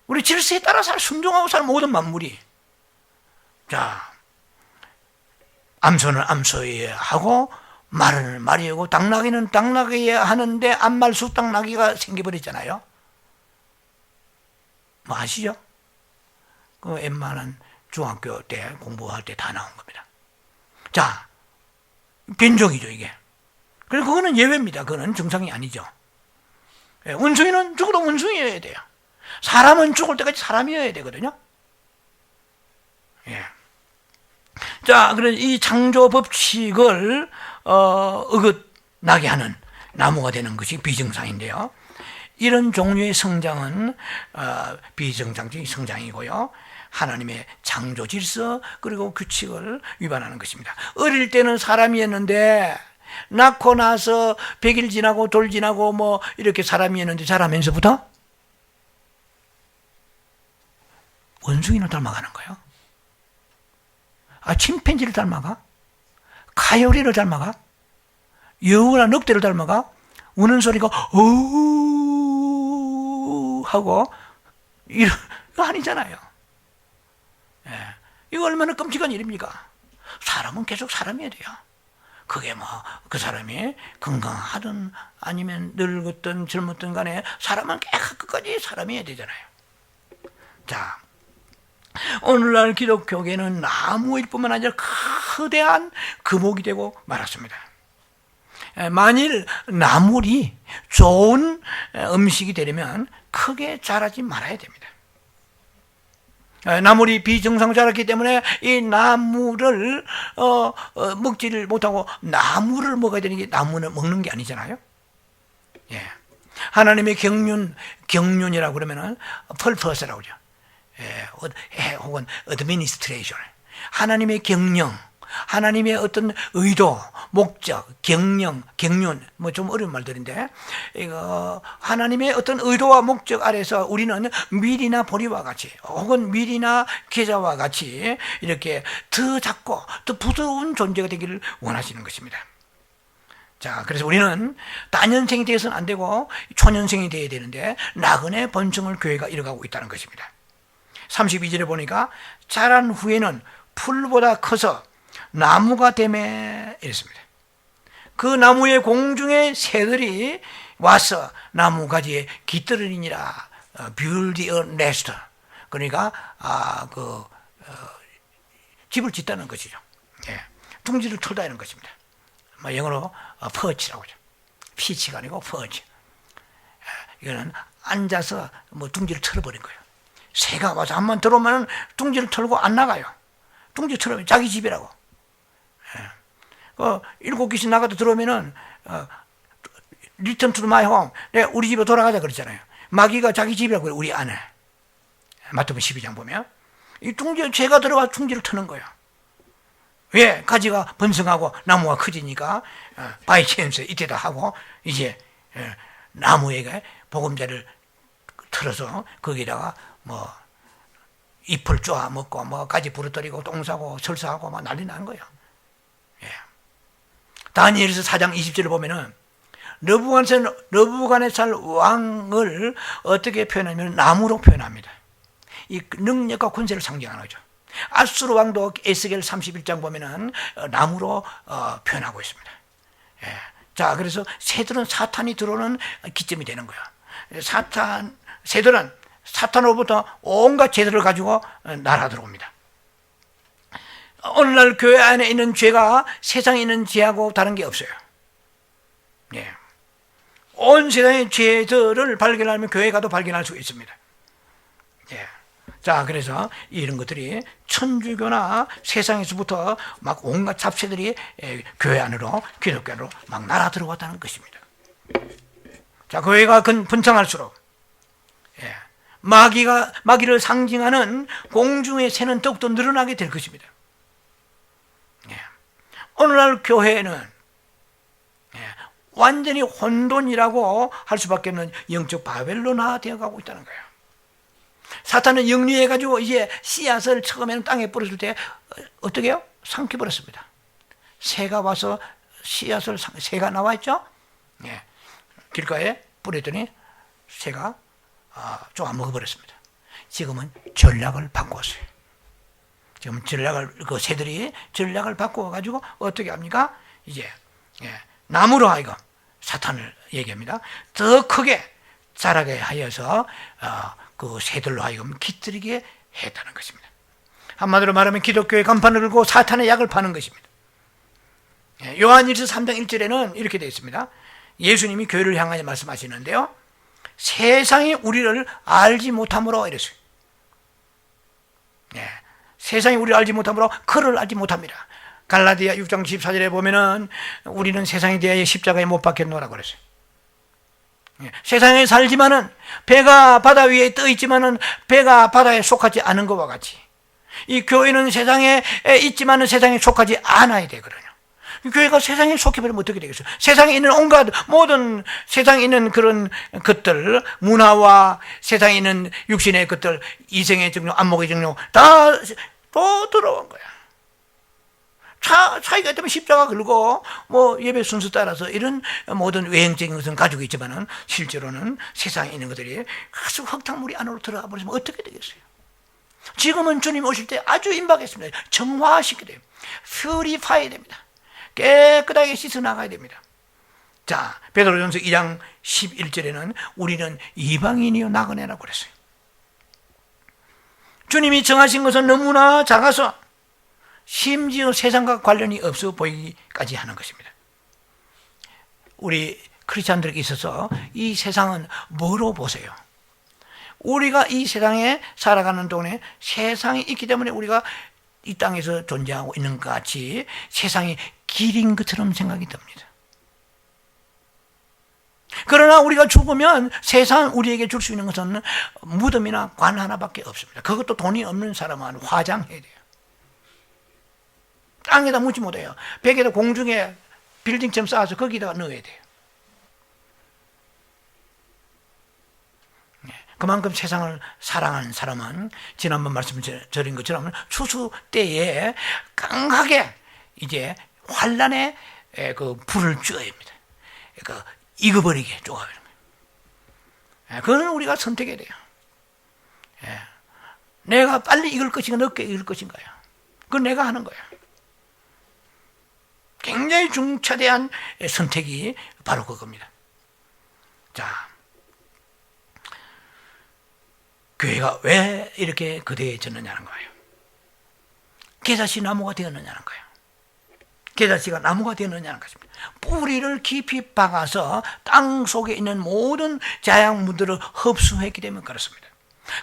우리 질서에 따라 순종하고 사는 모든 만물이. 자, 암소는 암소여야 하고, 말은 말이고, 당나귀는 당나귀여야 하는데 암말수 당나귀가 생겨버렸잖아요. 뭐 아시죠? 그 웬만한 중학교 때 공부할 때 다 나온 겁니다. 자, 변종이죠 이게. 그래서 그거는 예외입니다. 그거는 정상이 아니죠. 원숭이는 죽어도 원숭이여야 돼요. 사람은 죽을 때까지 사람이어야 되거든요. 자, 그래서 이 창조 법칙을 어긋나게 하는 나무가 되는 것이 비정상인데요. 이런 종류의 성장은 비정상적인 성장이고요. 하나님의 창조 질서 그리고 규칙을 위반하는 것입니다. 어릴 때는 사람이었는데 낳고 나서 100일 지나고 돌 지나고 뭐 이렇게 사람이었는데 자라면서부터 원숭이를 닮아가는 거예요. 침팬지를 닮아가? 카요리를 닮아가? 여우나 늑대를 닮아가? 우는 소리가 오 하고 이거 아니잖아요. 이거 얼마나 끔찍한 일입니까? 사람은 계속 사람이어야 돼요. 그게 뭐 그 사람이 건강하든 아니면 늙었든 젊었든 간에 사람은 끝까지 사람이어야 되잖아요. 자, 오늘날 기독교계는 나무일 뿐만 아니라 거대한 금옥이 되고 말았습니다. 만일 나물이 좋은 음식이 되려면 크게 자라지 말아야 됩니다. 나물이 비정상 자랐기 때문에 이 나물을 먹지를 못하고 나물을 먹어야 되는 게 나무는 먹는 게 아니잖아요. 하나님의 경륜이라고 그러면은 펄퍼스라고 그러죠. 혹은 administration, 하나님의 경영, 하나님의 어떤 의도, 목적, 경륜, 뭐 좀 어려운 말들인데, 이거 하나님의 어떤 의도와 목적 아래서 우리는 밀이나 보리와 같이, 혹은 밀이나 계자와 같이 이렇게 더 작고 더 부드러운 존재가 되기를 원하시는 것입니다. 자, 그래서 우리는 단연생이 되어서는 안 되고 초년생이 되어야 되는데 나그네 번성을 교회가 이뤄가고 있다는 것입니다. 32절에 보니까 자란 후에는 풀보다 커서 나무가 되매 이랬습니다. 그 나무의 공중의 새들이 와서 나무 가지에 깃들으니라. build a nest. 그러니까 집을 짓다는 것이죠. 예. 둥지를 털다는 것입니다. 영어로 퍼치라고 하죠. 피치가 아니고 퍼치. 이거는 앉아서 둥지를 털어버린 거예요. 새가 와서 한번 들어오면 둥지를 털고 안 나가요. 둥지 털으면 자기 집이라고. 7귀신 나가도 들어오면은 return to my home. 우리 집에 돌아가자 그랬잖아요. 마귀가 자기 집이라고 그래요. 우리 안에. 마태복음 12장 보면 이 둥지에 죄가 들어가 둥지를 트는 거예요. 왜? 가지가 번성하고 나무가 커지니까 바이 찬스 이때다 하고 이제 나무에게 보금자를 틀어서 거기다가 잎을 쪼아 먹고 가지 부러뜨리고 똥 싸고 설사하고 난리 난 거예요. 예. 다니엘서 4장 20절을 보면은 느부갓네살 왕을 어떻게 표현하냐면 나무로 표현합니다. 이 능력과 권세를 상징하는 거죠. 아수르 왕도 에스겔 31장 보면은 나무로 표현하고 있습니다. 예. 자, 그래서 새들은 사탄이 들어오는 기점이 되는 거예요. 새들은 사탄으로부터 온갖 죄들을 가지고 날아 들어옵니다. 오늘날 교회 안에 있는 죄가 세상에 있는 죄하고 다른 게 없어요. 예. 온 세상의 죄들을 발견하면 교회 가도 발견할 수 있습니다. 예. 자, 그래서 이런 것들이 천주교나 세상에서부터 막 온갖 잡새들이 교회 안으로, 기독교 안으로 막 날아 들어왔다는 것입니다. 자, 교회가 번창할수록 마귀를 상징하는 공중의 새는 더욱더 늘어나게 될 것입니다. 오늘날 교회는 완전히 혼돈이라고 할 수밖에 없는 영적 바벨론화 되어가고 있다는 거예요. 사탄은 영리해가지고 이제 씨앗을 처음에는 땅에 뿌렸을 때 어떻게 해요? 삼켜버렸습니다. 새가 와서 새가 나와있죠? 길가에 뿌렸더니 새가 쪼아 먹어버렸습니다. 지금은 전략을 바꾸었어요. 지금 그 새들이 전략을 바꾸어가지고 어떻게 합니까? 이제 나무로 하여금 사탄을 얘기합니다. 더 크게 자라게 하여서 그 새들로 하여금 깃들이게 했다는 것입니다. 한마디로 말하면 기독교의 간판을 걸고 사탄의 약을 파는 것입니다. 요한일서 3장 1절에는 이렇게 되어 있습니다. 예수님이 교회를 향하여 말씀하시는데요, 세상이 우리를 알지 못함으로 이랬어요. 세상이 우리를 알지 못함으로 그를 알지 못합니다. 갈라디아 6장 14절에 보면은 우리는 세상에 대하여 십자가에 못 박혔노라 그랬어요. 세상에 살지만은 배가 바다 위에 떠 있지만은 배가 바다에 속하지 않은 것과 같이 이 교회는 세상에 있지만은 세상에 속하지 않아야 되거든요. 교회가 세상에 속해버리면 어떻게 되겠어요? 세상에 있는 온갖 모든 세상에 있는 그런 것들, 문화와 세상에 있는 육신의 것들, 이생의 정욕, 안목의 정욕 다 또 들어온 거야. 차이가 있다면 십자가 걸고 예배 순서 따라서 이런 모든 외형적인 것은 가지고 있지만은 실제로는 세상에 있는 것들이 아주 흙탕물이 안으로 들어가 버리면 어떻게 되겠어요? 지금은 주님 오실 때 아주 임박했습니다. 정화시켜야 돼요. 퓨리파이 됩니다. 깨끗하게 씻어 나가야 됩니다. 자, 베드로전서 2장 11절에는 우리는 이방인이요 나그네라고 그랬어요. 주님이 정하신 것은 너무나 작아서 심지어 세상과 관련이 없어 보이기까지 하는 것입니다. 우리 크리스찬들에게 있어서 이 세상은 뭐로 보세요? 우리가 이 세상에 살아가는 동안에 세상이 있기 때문에 우리가 이 땅에서 존재하고 있는 것 같이 세상이 길인 것처럼 생각이 듭니다. 그러나 우리가 죽으면 세상 우리에게 줄 수 있는 것은 무덤이나 관 하나밖에 없습니다. 그것도 돈이 없는 사람은 화장해야 돼요. 땅에다 묻지 못해요. 벽에다 공중에 빌딩처럼 쌓아서 거기다가 넣어야 돼요. 그만큼 세상을 사랑하는 사람은 지난번 말씀드린 것처럼 추수 때에 강하게 이제 환란의 그 불을 쬐야 합니다. 그러니까 익어버리게 쪼가버리는 거예요. 그거는 우리가 선택해야 돼요. 내가 빨리 익을 것인가 늦게 익을 것인가요? 그건 내가 하는 거야. 굉장히 중차대한 선택이 바로 그겁니다. 자, 교회가 왜 이렇게 거대해졌느냐는 거예요. 게다시 나무가 되었느냐는 거예요. 게다시가 나무가 되었느냐는 것입니다. 뿌리를 깊이 박아서 땅 속에 있는 모든 자양분들을 흡수했기 때문에 그렇습니다.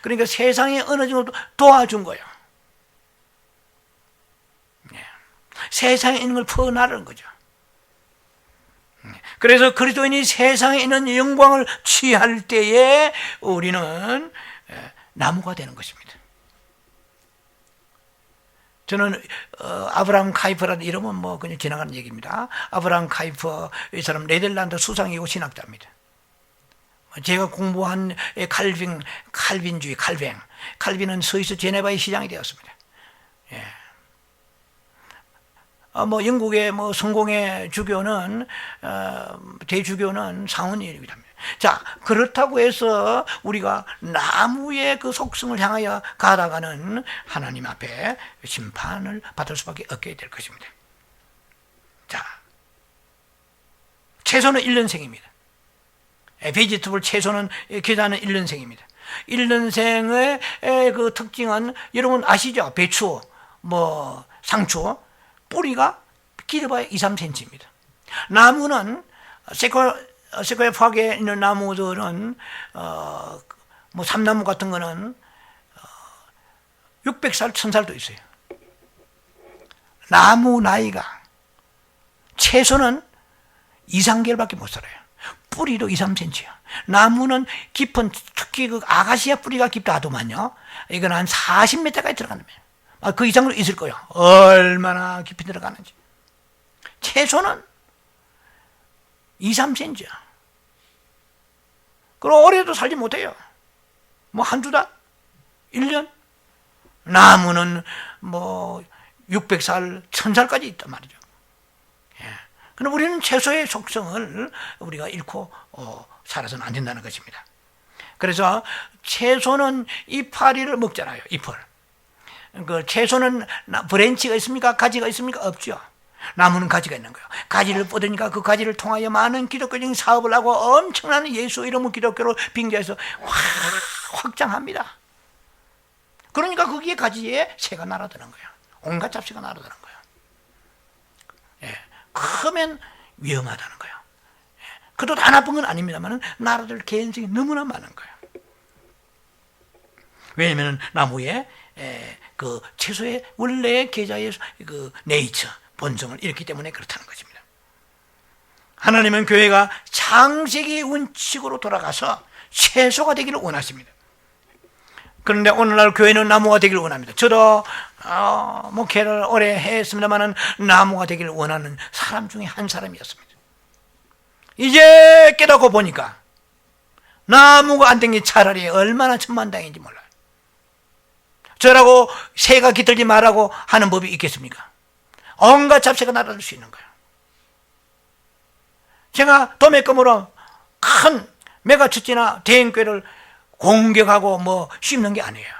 그러니까 세상에 어느 정도 도와준 거예요. 세상에 있는 걸 퍼나르는 거죠. 그래서 그리스도인이 세상에 있는 영광을 취할 때에 우리는 나무가 되는 것입니다. 저는 아브라함 카이퍼라는 이름은 뭐 그냥 지나가는 얘기입니다. 아브라함 카이퍼 이 사람 네덜란드 수상이고 신학자입니다. 제가 공부한 칼빈주의 칼빈은 스위스 제네바의 시장이 되었습니다. 예. 뭐 영국의 뭐 성공의 주교는 대주교는 상원이랍니다. 자, 그렇다고 해서 우리가 나무의 그 속성을 향하여 가다가는 하나님 앞에 심판을 받을 수밖에 없게 될 것입니다. 자, 채소는 1년생입니다. 베지터블 채소는 계좌는 1년생입니다. 1년생의 그 특징은 여러분 아시죠? 배추, 뭐 상추 뿌리가 길어봐야 2, 3cm입니다. 나무는 세코야 파크에 있는 나무들은 뭐 삼나무 같은 거는 600살, 1000살도 있어요. 나무 나이가 채소는 2, 3개월밖에 못 살아요. 뿌리도 2, 3cm야. 나무는 깊은 특히 그 아가시아 뿌리가 깊다 하더만요. 이건 한 40m까지 들어가는 거예요. 그 이상으로 있을 거예요. 얼마나 깊이 들어가는지. 채소는 2, 3cm야. 그럼 오래도 살지 못해요. 뭐 한두 달? 1년? 나무는 뭐 600살, 1000살까지 있단 말이죠. 그럼 우리는 채소의 속성을 우리가 잃고 살아서는 안 된다는 것입니다. 그래서 채소는 이파리를 먹잖아요. 잎을. 그 채소는 브랜치가 있습니까? 가지가 있습니까? 없죠. 나무는 가지가 있는 거예요. 가지를 뻗으니까 그 가지를 통하여 많은 기독교적인 사업을 하고 엄청난 예수 이름을 기독교로 빙자해서 확장합니다. 그러니까 거기에 가지에 새가 날아드는 거예요. 온갖 잡새가 날아드는 거예요. 크면 위험하다는 거예요. 그도 다 나쁜 건 아닙니다만 날아들 개연성이 너무나 많은 거예요. 왜냐하면 나무에 그 채소의 원래의 계좌의 그 네이처 본성을 잃기 때문에 그렇다는 것입니다. 하나님은 교회가 창세기 원칙으로 돌아가서 채소가 되기를 원하십니다. 그런데 오늘날 교회는 나무가 되기를 원합니다. 저도 목회를 오래 했습니다만 나무가 되기를 원하는 사람 중에 한 사람이었습니다. 이제 깨닫고 보니까 나무가 안 된 게 차라리 얼마나 천만다행인지 몰라요. 저라고 새가 깃들지 말라고 하는 법이 있겠습니까? 온갖 잡새가 날아들 수 있는 거예요. 제가 도매금으로 큰 메가처치나 대형교회를 공격하고 뭐 씹는 게 아니에요.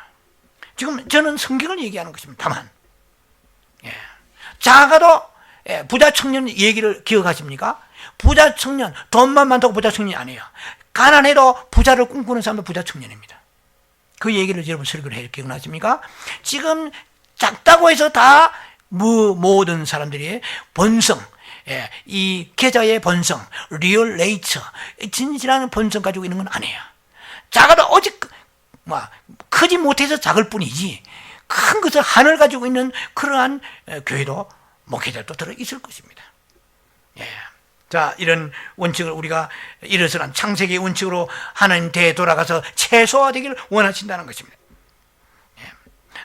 지금 저는 성경을 얘기하는 것입니다. 다만 작아도 부자 청년 얘기를 기억하십니까? 부자 청년, 돈만 많다고 부자 청년이 아니에요. 가난해도 부자를 꿈꾸는 사람도 부자 청년입니다. 그 얘기를 여러분 설교를 해 기억나십니까? 지금 작다고 해서 다 모든 사람들이 본성, 이 계좌의 본성, 리얼 네이처, 진실한 본성 가지고 있는 건 아니에요. 작아도 오직 크지 못해서 작을 뿐이지 큰 것을 하늘 가지고 있는 그러한 교회도 목회자도 들어있을 것입니다. 자, 이런 원칙을 우리가 일어서는 창세기의 원칙으로 하나님 대에 돌아가서 최소화되기를 원하신다는 것입니다.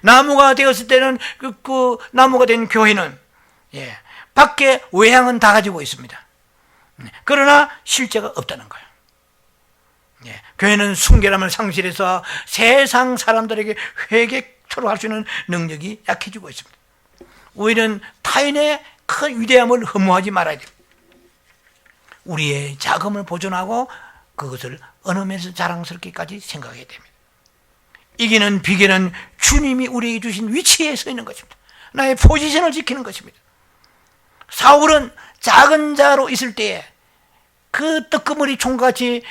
나무가 되었을 때는 그 나무가 된 교회는 밖에 외향은 다 가지고 있습니다. 그러나 실제가 없다는 거예요. 교회는 순결함을 상실해서 세상 사람들에게 회개토록 할 수 있는 능력이 약해지고 있습니다. 우리는 타인의 큰 위대함을 흠모하지 말아야 됩니다. 우리의 자금을 보존하고 그것을 언으면서 자랑스럽게까지 생각해야 됩니다. 이기는 비결은 주님이 우리에게 주신 위치에 서 있는 것입니다. 나의 포지션을 지키는 것입니다. 사울은 작은 자로 있을 때에 그 뜨끄머리 총같이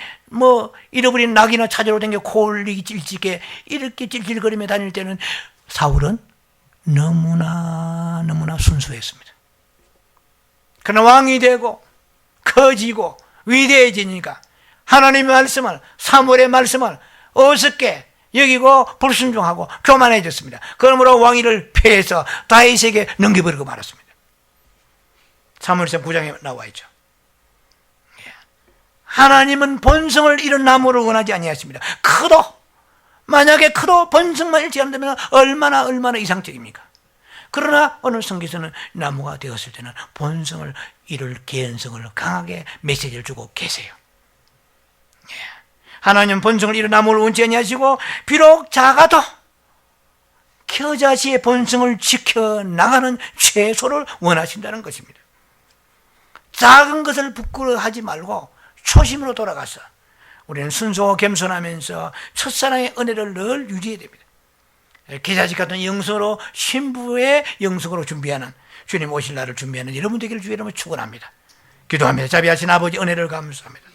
잃어버린 낙이나 찾으러 다니며 코 올리기 찔찔게 이렇게 찔찔거리며 다닐 때는 사울은 너무나 순수했습니다. 그러나 왕이 되고 커지고 위대해지니까 하나님의 말씀을, 사무엘의 말씀을 어설게 여기고 불순종하고 교만해졌습니다. 그러므로 왕위를 폐해서 다윗에게 넘겨버리고 말았습니다. 사무엘상 9장에 나와 있죠. 하나님은 번성을 잃은 나무를 원하지 아니하십니다. 만약에 커도 번성만 잃지 않는다면 얼마나 이상적입니까? 그러나 어느 성경에서는 나무가 되었을 때는 본성을 이룰 개연성을 강하게 메시지를 주고 계세요. 하나님은 본성을 이룬 나무를 원치 아니하시고 비록 작아도 겨자씨의 본성을 지켜나가는 채소를 원하신다는 것입니다. 작은 것을 부끄러워하지 말고 초심으로 돌아가서 우리는 순수하고 겸손하면서 첫사랑의 은혜를 늘 유지해야 됩니다. 계자식 같은 영성으로 신부의 영성으로 준비하는 주님 오실 날을 준비하는 여러분 되기를 주의 이름으로 축원합니다. 기도합니다. 자비하신 아버지 은혜를 감사합니다.